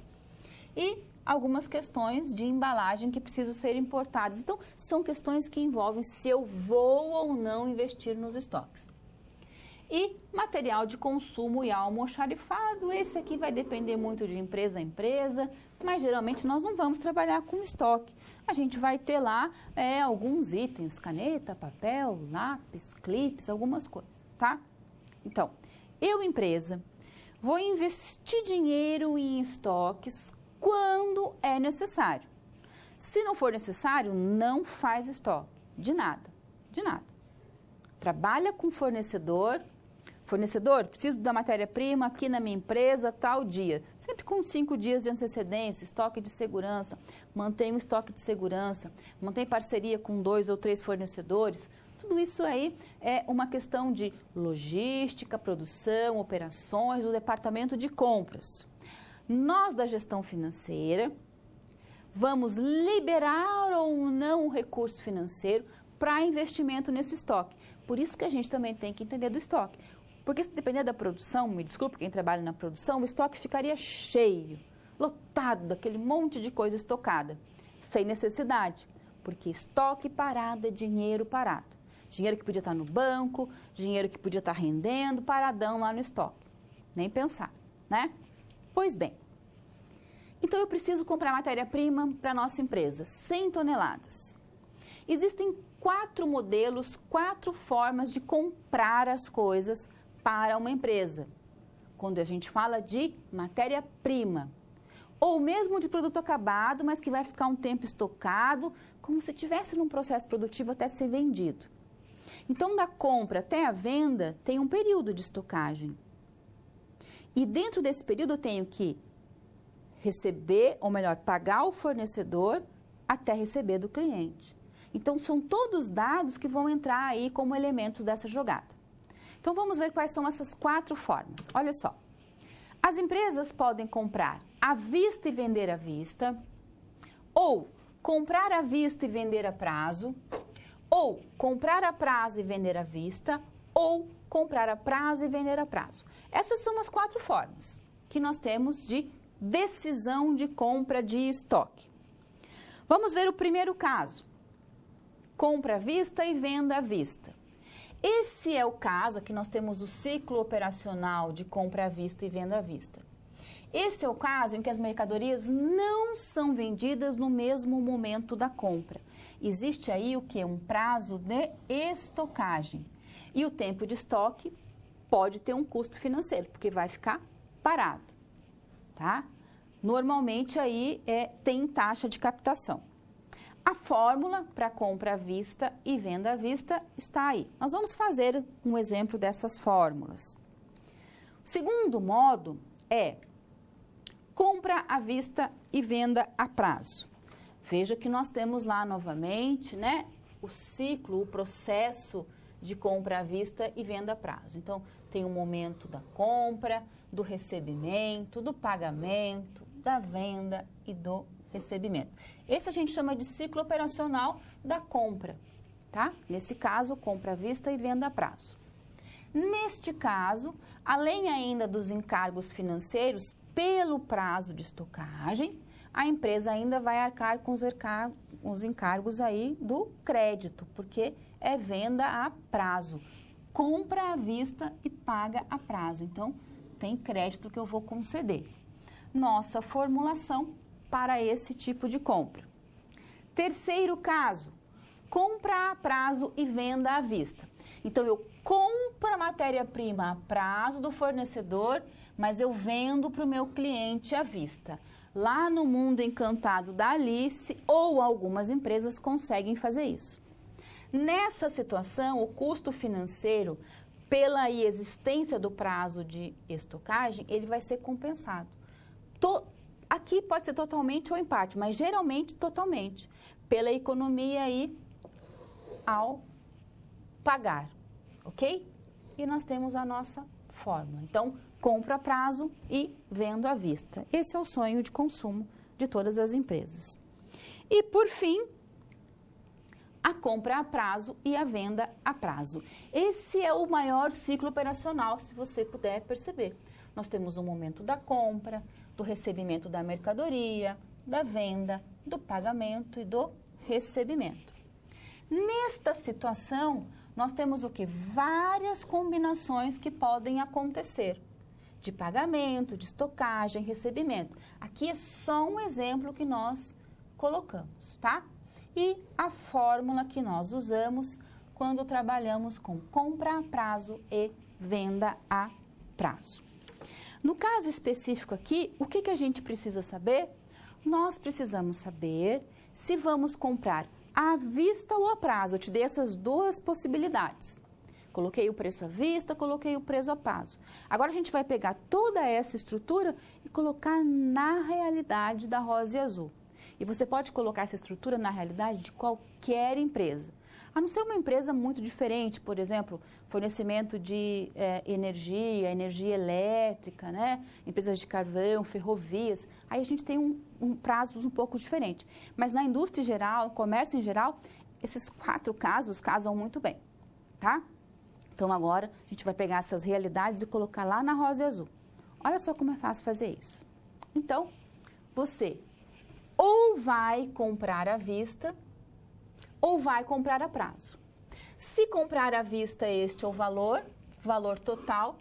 E algumas questões de embalagem que precisam ser importadas. Então, são questões que envolvem se eu vou ou não investir nos estoques. E material de consumo e almoxarifado, esse aqui vai depender muito de empresa a empresa, mas geralmente nós não vamos trabalhar com estoque. A gente vai ter lá alguns itens, caneta, papel, lápis, clipes, algumas coisas, tá? Então, eu, empresa, vou investir dinheiro em estoques quando é necessário. Se não for necessário, não faz estoque, de nada, de nada. Trabalha com fornecedor, preciso da matéria-prima aqui na minha empresa, tal dia. Sempre com 5 dias de antecedência, estoque de segurança, mantém um estoque de segurança, mantém parceria com 2 ou 3 fornecedores. Tudo isso aí é uma questão de logística, produção, operações, do departamento de compras. Nós, da gestão financeira, vamos liberar ou não o recurso financeiro para investimento nesse estoque. Por isso que a gente também tem que entender do estoque. Porque se depender da produção, me desculpe quem trabalha na produção, o estoque ficaria cheio, lotado daquele monte de coisa estocada, sem necessidade. Porque estoque parado é dinheiro parado. Dinheiro que podia estar no banco, dinheiro que podia estar rendendo, paradão lá no estoque. Nem pensar, né? Pois bem, então eu preciso comprar matéria-prima para a nossa empresa, 100 toneladas. Existem 4 modelos, 4 formas de comprar as coisas para uma empresa. Quando a gente fala de matéria-prima, ou mesmo de produto acabado, mas que vai ficar um tempo estocado, como se estivesse num processo produtivo até ser vendido. Então, da compra até a venda, tem um período de estocagem. E dentro desse período eu tenho que receber, ou melhor, pagar o fornecedor até receber do cliente. Então, são todos dados que vão entrar aí como elementos dessa jogada. Então, vamos ver quais são essas 4 formas. Olha só, as empresas podem comprar à vista e vender à vista, ou comprar à vista e vender a prazo, ou comprar a prazo e vender à vista, ou comprar a prazo e vender a prazo. Essas são as 4 formas que nós temos de decisão de compra de estoque. Vamos ver o primeiro caso. Compra à vista e venda à vista. Esse é o caso, aqui nós temos o ciclo operacional de compra à vista e venda à vista. Esse é o caso em que as mercadorias não são vendidas no mesmo momento da compra. Existe aí o que? Um prazo de estocagem. E o tempo de estoque pode ter um custo financeiro, porque vai ficar parado, tá? Normalmente aí tem taxa de captação. A fórmula para compra à vista e venda à vista está aí. Nós vamos fazer um exemplo dessas fórmulas. O segundo modo é compra à vista e venda a prazo. Veja que nós temos lá novamente, né, o ciclo, o processo de compra à vista e venda a prazo. Então, tem o momento da compra, do recebimento, do pagamento, da venda e do recebimento. Esse a gente chama de ciclo operacional da compra, tá? Nesse caso, compra à vista e venda a prazo. Neste caso, além ainda dos encargos financeiros pelo prazo de estocagem, a empresa ainda vai arcar com os encargos aí do crédito, porque é venda a prazo. Compra à vista e paga a prazo. Então, tem crédito que eu vou conceder. Nossa formulação para esse tipo de compra. Terceiro caso, compra a prazo e venda à vista. Então, eu compro a matéria-prima a prazo do fornecedor, mas eu vendo para o meu cliente à vista. Lá no mundo encantado da Alice, ou algumas empresas conseguem fazer isso. Nessa situação, o custo financeiro, pela existência do prazo de estocagem, ele vai ser compensado. Aqui pode ser totalmente ou em parte, mas geralmente totalmente, pela economia aí ao pagar, ok? E nós temos a nossa fórmula. Então, compro a prazo e vendo à vista. Esse é o sonho de consumo de todas as empresas. E, por fim, a compra a prazo e a venda a prazo. Esse é o maior ciclo operacional, se você puder perceber. Nós temos o momento da compra, do recebimento da mercadoria, da venda, do pagamento e do recebimento. Nesta situação, nós temos o que? Várias combinações que podem acontecer. De pagamento, de estocagem, recebimento. Aqui é só um exemplo que nós colocamos, tá? E a fórmula que nós usamos quando trabalhamos com compra a prazo e venda a prazo. No caso específico aqui, o que a gente precisa saber? Nós precisamos saber se vamos comprar à vista ou a prazo. Eu te dei essas duas possibilidades. Coloquei o preço à vista, coloquei o preço a prazo. Agora a gente vai pegar toda essa estrutura e colocar na realidade da Rosa e Azul. E você pode colocar essa estrutura na realidade de qualquer empresa. A não ser uma empresa muito diferente, por exemplo, fornecimento de energia elétrica, né? Empresas de carvão, ferrovias. Aí a gente tem prazos um pouco diferente. Mas na indústria em geral, no comércio em geral, esses 4 casos casam muito bem, tá? Então agora a gente vai pegar essas realidades e colocar lá na Rosa e Azul. Olha só como é fácil fazer isso. Então, você ou vai comprar à vista ou vai comprar a prazo. Se comprar à vista, este é o valor total.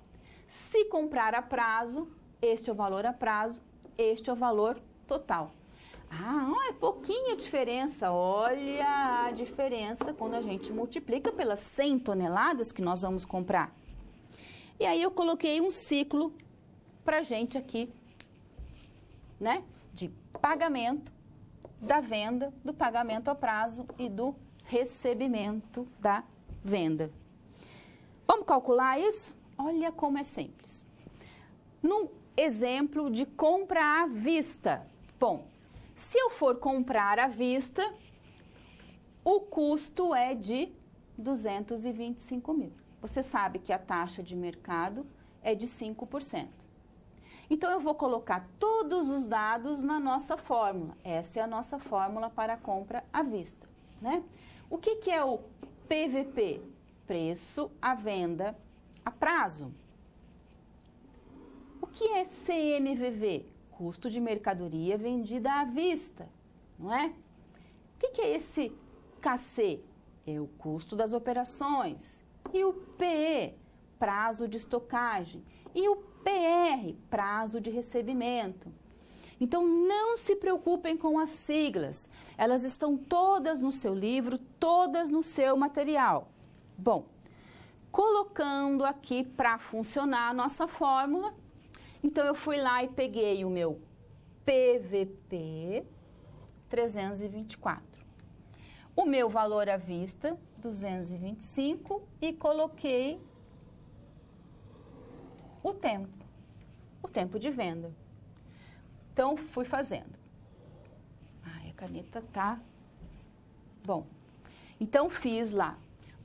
Se comprar a prazo, este é o valor a prazo, este é o valor total. Ah, é pouquinha diferença. Olha a diferença quando a gente multiplica pelas 100 toneladas que nós vamos comprar. E aí eu coloquei um ciclo pra gente aqui, né? De pagamento, da venda, do pagamento a prazo e do recebimento da venda. Vamos calcular isso? Olha como é simples. No exemplo de compra à vista. Bom, se eu for comprar à vista, o custo é de 225 mil. Você sabe que a taxa de mercado é de 5%. Então, eu vou colocar todos os dados na nossa fórmula. Essa é a nossa fórmula para a compra à vista, né? O que é o PVP? Preço à venda a prazo. O que é CMVV? Custo de mercadoria vendida à vista, não é? O que é esse KC? É o custo das operações. E o PE? Prazo de estocagem. E o PR, prazo de recebimento. Então, não se preocupem com as siglas. Elas estão todas no seu livro, todas no seu material. Bom, colocando aqui para funcionar a nossa fórmula, então eu fui lá e peguei o meu PVP 324. O meu valor à vista, 225, e coloquei o tempo de venda. Então, fui fazendo. Ai, a caneta tá... Bom, então fiz lá.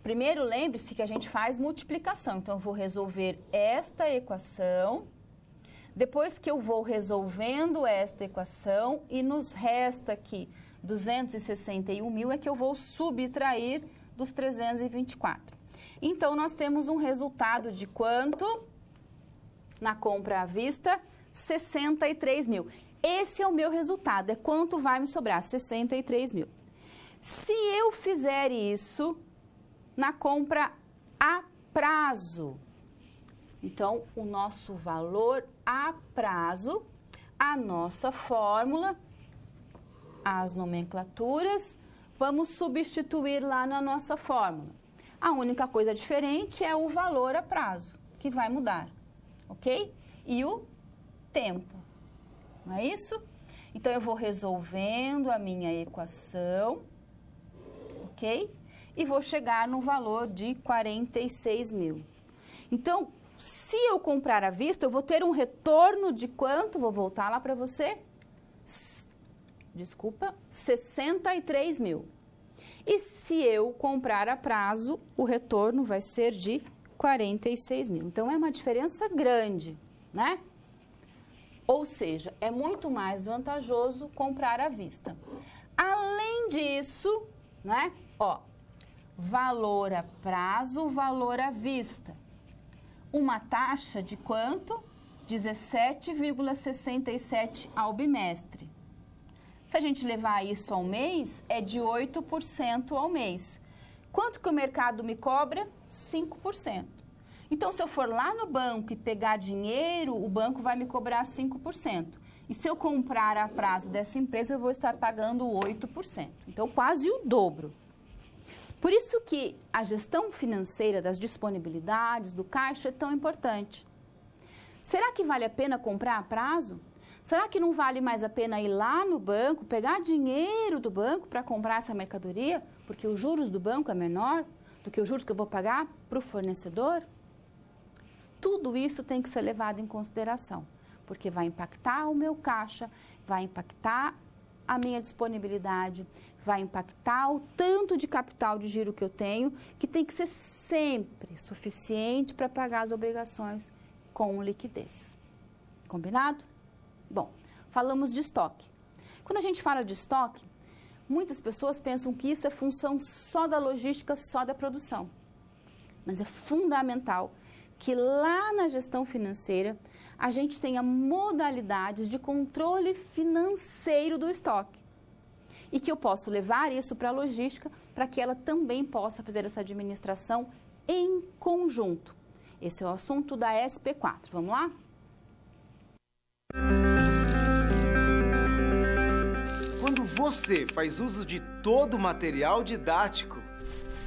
Primeiro, lembre-se que a gente faz multiplicação. Então, eu vou resolver esta equação. Depois que eu vou resolvendo esta equação e nos resta aqui 261 mil, é que eu vou subtrair dos 324. Então, nós temos um resultado de quanto? Na compra à vista, 63 mil. Esse é o meu resultado, é quanto vai me sobrar, 63 mil. Se eu fizer isso na compra a prazo, então, o nosso valor a prazo, a nossa fórmula, as nomenclaturas, vamos substituir lá na nossa fórmula. A única coisa diferente é o valor a prazo, que vai mudar, ok? E o tempo, não é isso? Então, eu vou resolvendo a minha equação, ok? E vou chegar no valor de 46 mil. Então, se eu comprar à vista, eu vou ter um retorno de quanto? Vou voltar lá para você. Desculpa, 63 mil. E se eu comprar a prazo, o retorno vai ser de 46 mil. Então, é uma diferença grande, né? Ou seja, é muito mais vantajoso comprar à vista. Além disso, né? Ó, valor a prazo, valor à vista. Uma taxa de quanto? 17,67 ao bimestre. Se a gente levar isso ao mês, é de 8% ao mês. Quanto que o mercado me cobra? 5%. Então, se eu for lá no banco e pegar dinheiro, o banco vai me cobrar 5%. E se eu comprar a prazo dessa empresa, eu vou estar pagando 8%. Então, quase o dobro. Por isso que a gestão financeira das disponibilidades, do caixa, é tão importante. Será que vale a pena comprar a prazo? Será que não vale mais a pena ir lá no banco, pegar dinheiro do banco para comprar essa mercadoria? Porque os juros do banco é menor do que os juros que eu vou pagar para o fornecedor? Tudo isso tem que ser levado em consideração, porque vai impactar o meu caixa, vai impactar a minha disponibilidade, vai impactar o tanto de capital de giro que eu tenho, que tem que ser sempre suficiente para pagar as obrigações com liquidez. Combinado? Bom, falamos de estoque. Quando a gente fala de estoque, muitas pessoas pensam que isso é função só da logística, só da produção. Mas é fundamental que lá na gestão financeira a gente tenha modalidades de controle financeiro do estoque. E que eu possa levar isso para a logística para que ela também possa fazer essa administração em conjunto. Esse é o assunto da SP4. Vamos lá? Quando você faz uso de todo o material didático,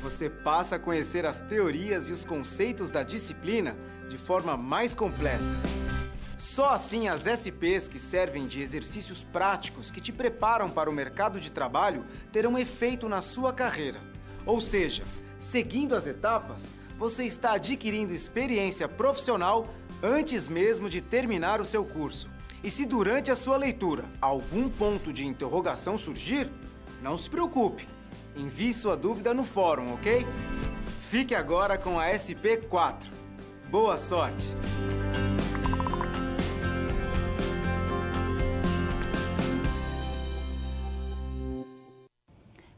você passa a conhecer as teorias e os conceitos da disciplina de forma mais completa. Só assim as SPs que servem de exercícios práticos que te preparam para o mercado de trabalho terão efeito na sua carreira. Ou seja, seguindo as etapas, você está adquirindo experiência profissional antes mesmo de terminar o seu curso. E se durante a sua leitura algum ponto de interrogação surgir, não se preocupe. Envie sua dúvida no fórum, ok? Fique agora com a SP4. Boa sorte!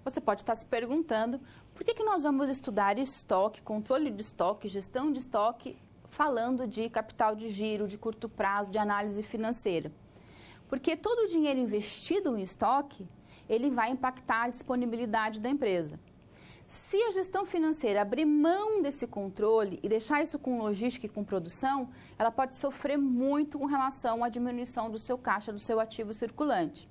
Você pode estar se perguntando por que nós vamos estudar estoque, controle de estoque, gestão de estoque, falando de capital de giro, de curto prazo, de análise financeira. Porque todo o dinheiro investido em estoque, ele vai impactar a disponibilidade da empresa. Se a gestão financeira abrir mão desse controle e deixar isso com logística e com produção, ela pode sofrer muito com relação à diminuição do seu caixa, do seu ativo circulante.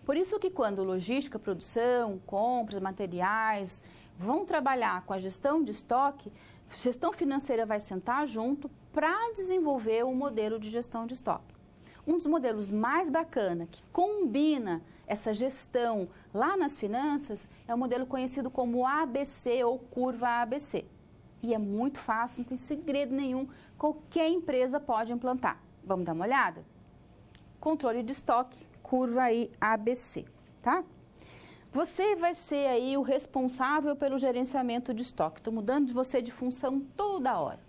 Por isso que quando logística, produção, compras, materiais vão trabalhar com a gestão de estoque, a gestão financeira vai sentar junto para desenvolver um modelo de gestão de estoque. Um dos modelos mais bacana que combina essa gestão lá nas finanças é o modelo conhecido como ABC ou curva ABC. E é muito fácil, não tem segredo nenhum, qualquer empresa pode implantar. Vamos dar uma olhada? Controle de estoque, curva aí ABC, tá? Você vai ser aí o responsável pelo gerenciamento de estoque. Estou mudando de você de função toda hora.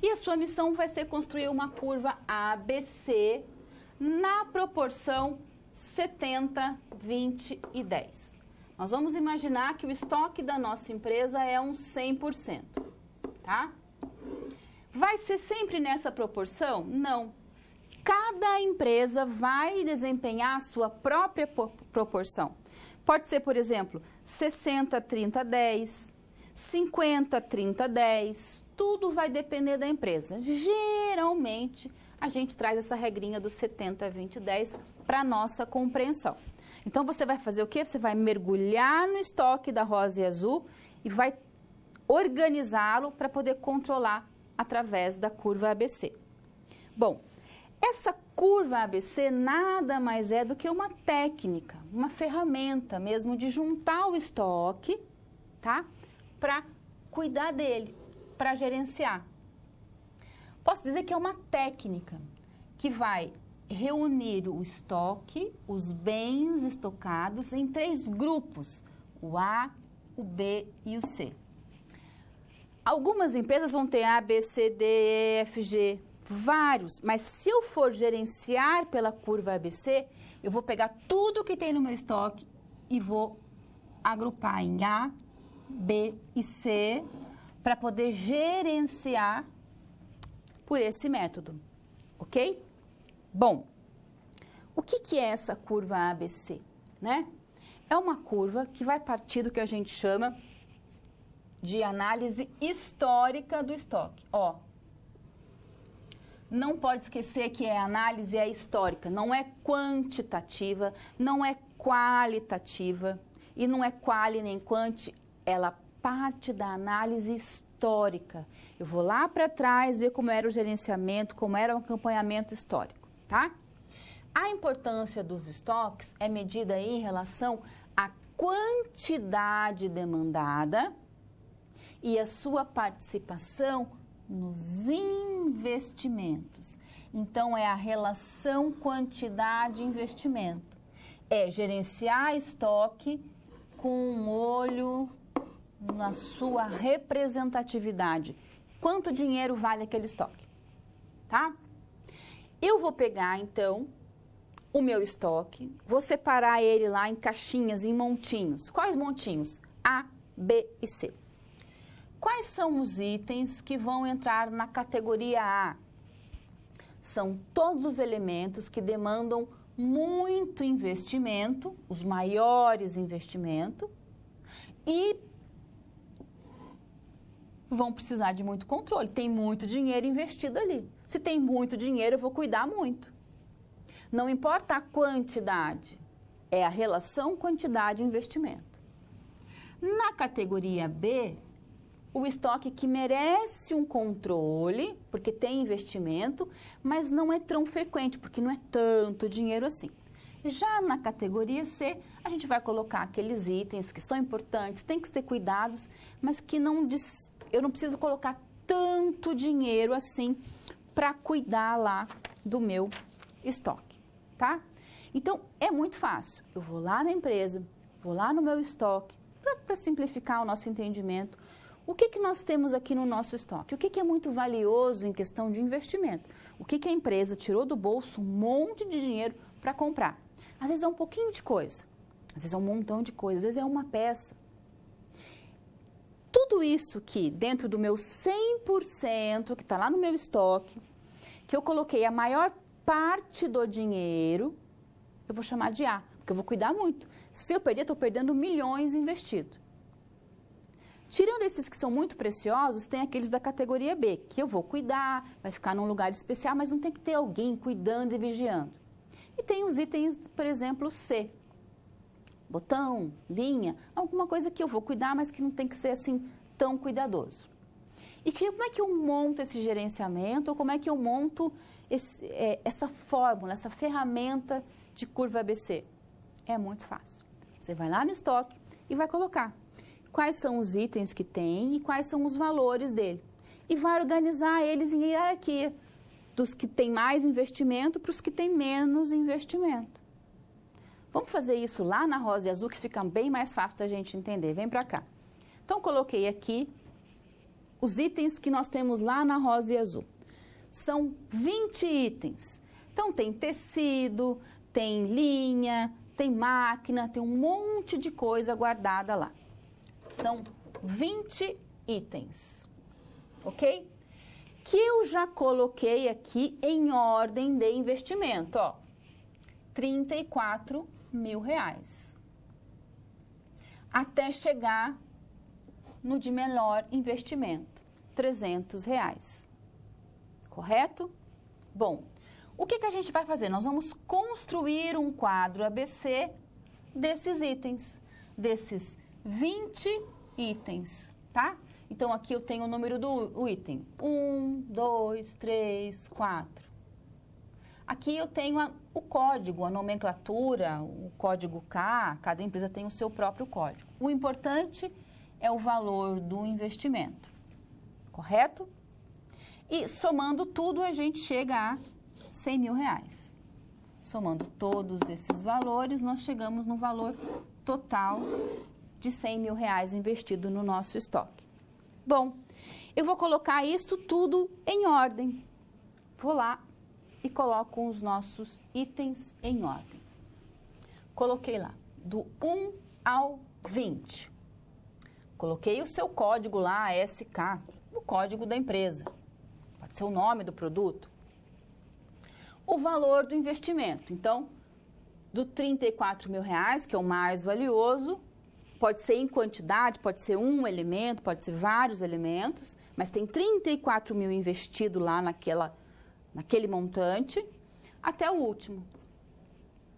E a sua missão vai ser construir uma curva ABC na proporção 70, 20 e 10. Nós vamos imaginar que o estoque da nossa empresa é um 100%, tá? Vai ser sempre nessa proporção? Não. Cada empresa vai desempenhar a sua própria proporção. Pode ser, por exemplo, 60, 30, 10, 50, 30, 10. Tudo vai depender da empresa. Geralmente, a gente traz essa regrinha do 70, 20, 10 para a nossa compreensão. Então, você vai fazer o quê? Você vai mergulhar no estoque da Rosa e Azul e vai organizá-lo para poder controlar através da curva ABC. Bom, essa curva ABC nada mais é do que uma técnica, uma ferramenta mesmo de juntar o estoque, tá? Para cuidar dele, para gerenciar. Posso dizer que é uma técnica que vai reunir o estoque, os bens estocados em 3 grupos, o A, o B e o C. Algumas empresas vão ter A, B, C, D, E, F, G, vários, mas se eu for gerenciar pela curva ABC, eu vou pegar tudo que tem no meu estoque e vou agrupar em A, B e C para poder gerenciar por esse método, ok? Bom, o que é essa curva ABC, né? É uma curva que vai partir do que a gente chama de análise histórica do estoque. Ó, não pode esquecer que a análise é histórica, não é quantitativa, não é qualitativa e não é quali nem quanti, ela parte da análise histórica. Eu vou lá para trás ver como era o gerenciamento, como era o acompanhamento histórico, tá? A importância dos estoques é medida aí em relação à quantidade demandada e a sua participação nos investimentos. Então, é a relação quantidade-investimento. É gerenciar estoque com um olho na sua representatividade. Quanto dinheiro vale aquele estoque, tá? Eu vou pegar, então, o meu estoque, vou separar ele lá em caixinhas, em montinhos. Quais montinhos? A, B e C. Quais são os itens que vão entrar na categoria A? São todos os elementos que demandam muito investimento, os maiores investimentos, e vão precisar de muito controle. Tem muito dinheiro investido ali. Se tem muito dinheiro, eu vou cuidar muito. Não importa a quantidade, é a relação quantidade-investimento. Na categoria B, o estoque que merece um controle, porque tem investimento, mas não é tão frequente, porque não é tanto dinheiro assim. Já na categoria C, a gente vai colocar aqueles itens que são importantes, tem que ser cuidados, mas que eu não preciso colocar tanto dinheiro assim para cuidar lá do meu estoque, tá? Então, é muito fácil. Eu vou lá na empresa, vou lá no meu estoque, para simplificar o nosso entendimento. O que nós temos aqui no nosso estoque? O que é muito valioso em questão de investimento? O que a empresa tirou do bolso um monte de dinheiro para comprar? Às vezes é um pouquinho de coisa, às vezes é um montão de coisa, às vezes é uma peça. Tudo isso que dentro do meu 100%, que está lá no meu estoque, que eu coloquei a maior parte do dinheiro, eu vou chamar de A, porque eu vou cuidar muito. Se eu perder, estou perdendo milhões investidos. Tirando esses que são muito preciosos, tem aqueles da categoria B, que eu vou cuidar, vai ficar num lugar especial, mas não tem que ter alguém cuidando e vigiando. E tem os itens, por exemplo, C. Botão, linha, alguma coisa que eu vou cuidar, mas que não tem que ser assim tão cuidadoso. E como é que eu monto esse gerenciamento, ou como é que eu monto essa fórmula, essa ferramenta de curva ABC? É muito fácil. Você vai lá no estoque e vai colocar quais são os itens que tem e quais são os valores dele. E vai organizar eles em hierarquia, dos que têm mais investimento para os que têm menos investimento. Vamos fazer isso lá na rosa e azul, que fica bem mais fácil da gente entender. Vem para cá. Então, coloquei aqui os itens que nós temos lá na rosa e azul. São 20 itens. Então, tem tecido, tem linha, tem máquina, tem um monte de coisa guardada lá. São 20 itens, ok? Que eu já coloquei aqui em ordem de investimento, ó. R$34 mil. Até chegar no de melhor investimento, R$300. Correto? Bom, o que a gente vai fazer? Nós vamos construir um quadro ABC desses itens, desses 20 itens, tá? Então, aqui eu tenho o número do item. 1, 2, 3, 4. Aqui eu tenho o código, a nomenclatura, o código K, cada empresa tem o seu próprio código. O importante é o valor do investimento, correto? E somando tudo, a gente chega a R$100 mil. Somando todos esses valores, nós chegamos no valor total de R$100 mil investido no nosso estoque. Bom, eu vou colocar isso tudo em ordem. Vou lá e coloco os nossos itens em ordem. Coloquei lá, do 1 ao 20. Coloquei o seu código lá, SK, o código da empresa. Pode ser o nome do produto. O valor do investimento. Então, do R$34 mil, que é o mais valioso, pode ser em quantidade, pode ser um elemento, pode ser vários elementos, mas tem 34 mil investido lá naquele montante, até o último.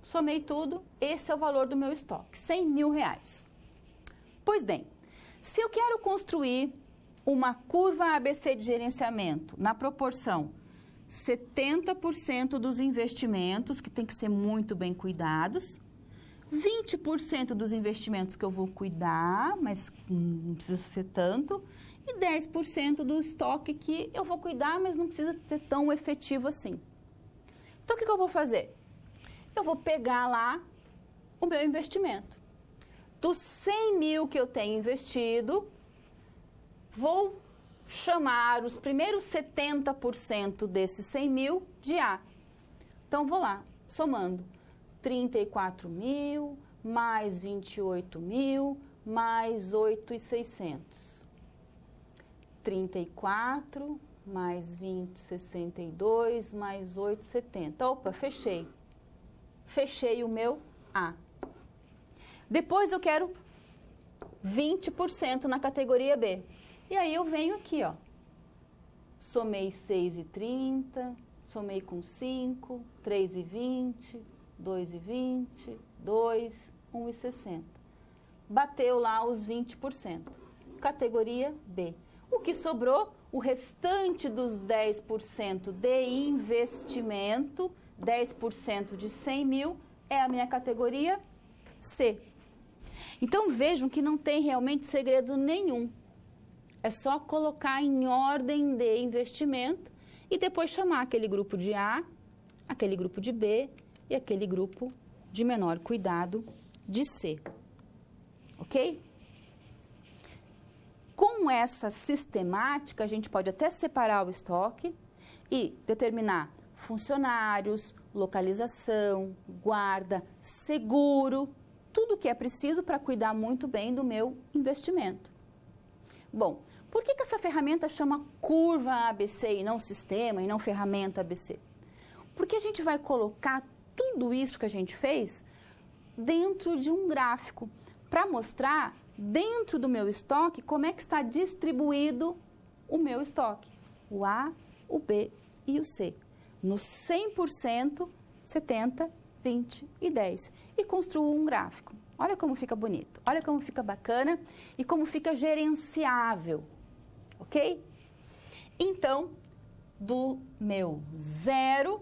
Somei tudo, esse é o valor do meu estoque, R$100 mil. Pois bem, se eu quero construir uma curva ABC de gerenciamento na proporção 70% dos investimentos, que tem que ser muito bem cuidados, 20% dos investimentos que eu vou cuidar, mas não precisa ser tanto, e 10% do estoque que eu vou cuidar, mas não precisa ser tão efetivo assim. Então, o que eu vou fazer? Eu vou pegar lá o meu investimento. Dos 100 mil que eu tenho investido, vou chamar os primeiros 70% desses 100 mil de A. Então, vou lá, somando 34 mil, mais 28 mil, mais 8.600. 34, mais 20, 62, mais 8,70. Opa, fechei. Fechei o meu A. Depois eu quero 20% na categoria B. E aí eu venho aqui, ó. Somei 6,30, somei com 5, 3,20, 2,20, 2, 1,60. Bateu lá os 20%. Categoria B. O que sobrou, o restante dos 10% de investimento, 10% de 100 mil, é a minha categoria C. Então, vejam que não tem realmente segredo nenhum. É só colocar em ordem de investimento e depois chamar aquele grupo de A, aquele grupo de B e aquele grupo de menor cuidado de C. Ok? Com essa sistemática, a gente pode até separar o estoque e determinar funcionários, localização, guarda, seguro, tudo o que é preciso para cuidar muito bem do meu investimento. Bom, por que essa ferramenta chama curva ABC e não sistema e não ferramenta ABC? Porque a gente vai colocar tudo isso que a gente fez dentro de um gráfico para mostrar dentro do meu estoque como é que está distribuído o meu estoque. O A, o B e o C. No 100%, 70%, 20% e 10%. E construo um gráfico. Olha como fica bonito, olha como fica bacana e como fica gerenciável. Ok? Então, do meu 0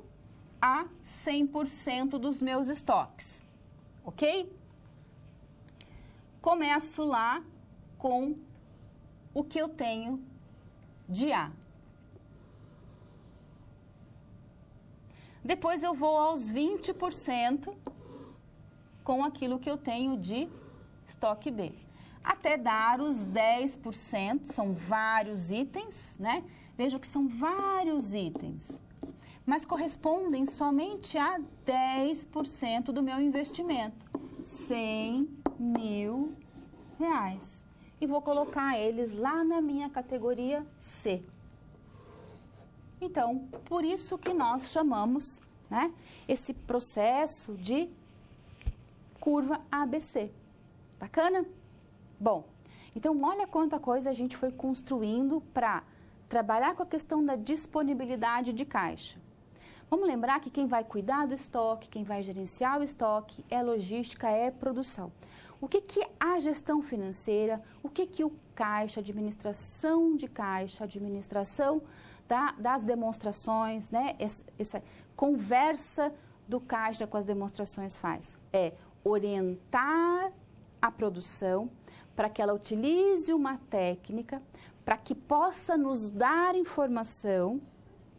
a 100% dos meus estoques. Ok? Começo lá com o que eu tenho de A. Depois eu vou aos 20% com aquilo que eu tenho de estoque B. Até dar os 10%, são vários itens, né? Vejam que são vários itens, mas correspondem somente a 10% do meu investimento. 100 mil reais. E vou colocar eles lá na minha categoria C. Então, por isso que nós chamamos, né, esse processo de curva ABC. Bacana? Bom, então olha quanta coisa a gente foi construindo para trabalhar com a questão da disponibilidade de caixa. Vamos lembrar que quem vai cuidar do estoque, quem vai gerenciar o estoque, é logística, é produção. O que que é a gestão financeira, o que que o caixa, administração de caixa, administração das demonstrações, né? Essa conversa do caixa com as demonstrações faz? É orientar a produção para que ela utilize uma técnica, para que possa nos dar informação,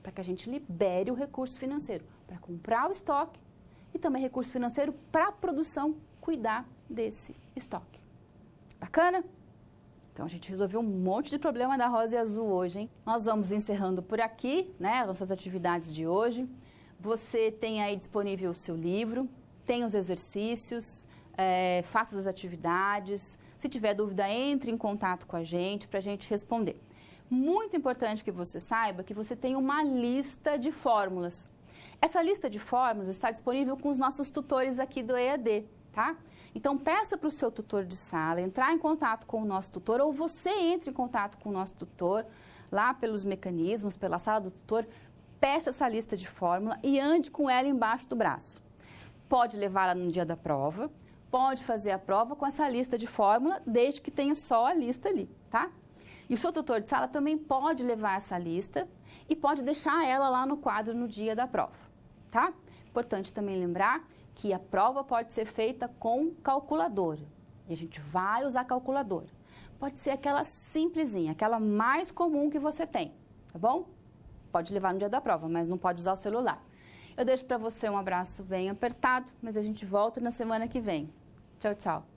para que a gente libere o recurso financeiro, para comprar o estoque e também recurso financeiro para a produção cuidar desse estoque. Bacana? Então, a gente resolveu um monte de problema da Rosa e Azul hoje, hein? Nós vamos encerrando por aqui, né, as nossas atividades de hoje. Você tem aí disponível o seu livro, tem os exercícios, faça as atividades. Se tiver dúvida, entre em contato com a gente para a gente responder. Muito importante que você saiba que você tem uma lista de fórmulas. Essa lista de fórmulas está disponível com os nossos tutores aqui do EAD, tá? Então, peça para o seu tutor de sala entrar em contato com o nosso tutor ou você entre em contato com o nosso tutor lá pelos mecanismos, pela sala do tutor, peça essa lista de fórmula e ande com ela embaixo do braço. Pode levá-la no dia da prova, pode fazer a prova com essa lista de fórmula, desde que tenha só a lista ali, tá? E o seu tutor de sala também pode levar essa lista e pode deixar ela lá no quadro no dia da prova, tá? Importante também lembrar que a prova pode ser feita com calculadora. E a gente vai usar calculadora. Pode ser aquela simplesinha, aquela mais comum que você tem, tá bom? Pode levar no dia da prova, mas não pode usar o celular. Eu deixo para você um abraço bem apertado, mas a gente volta na semana que vem. Tchau, tchau.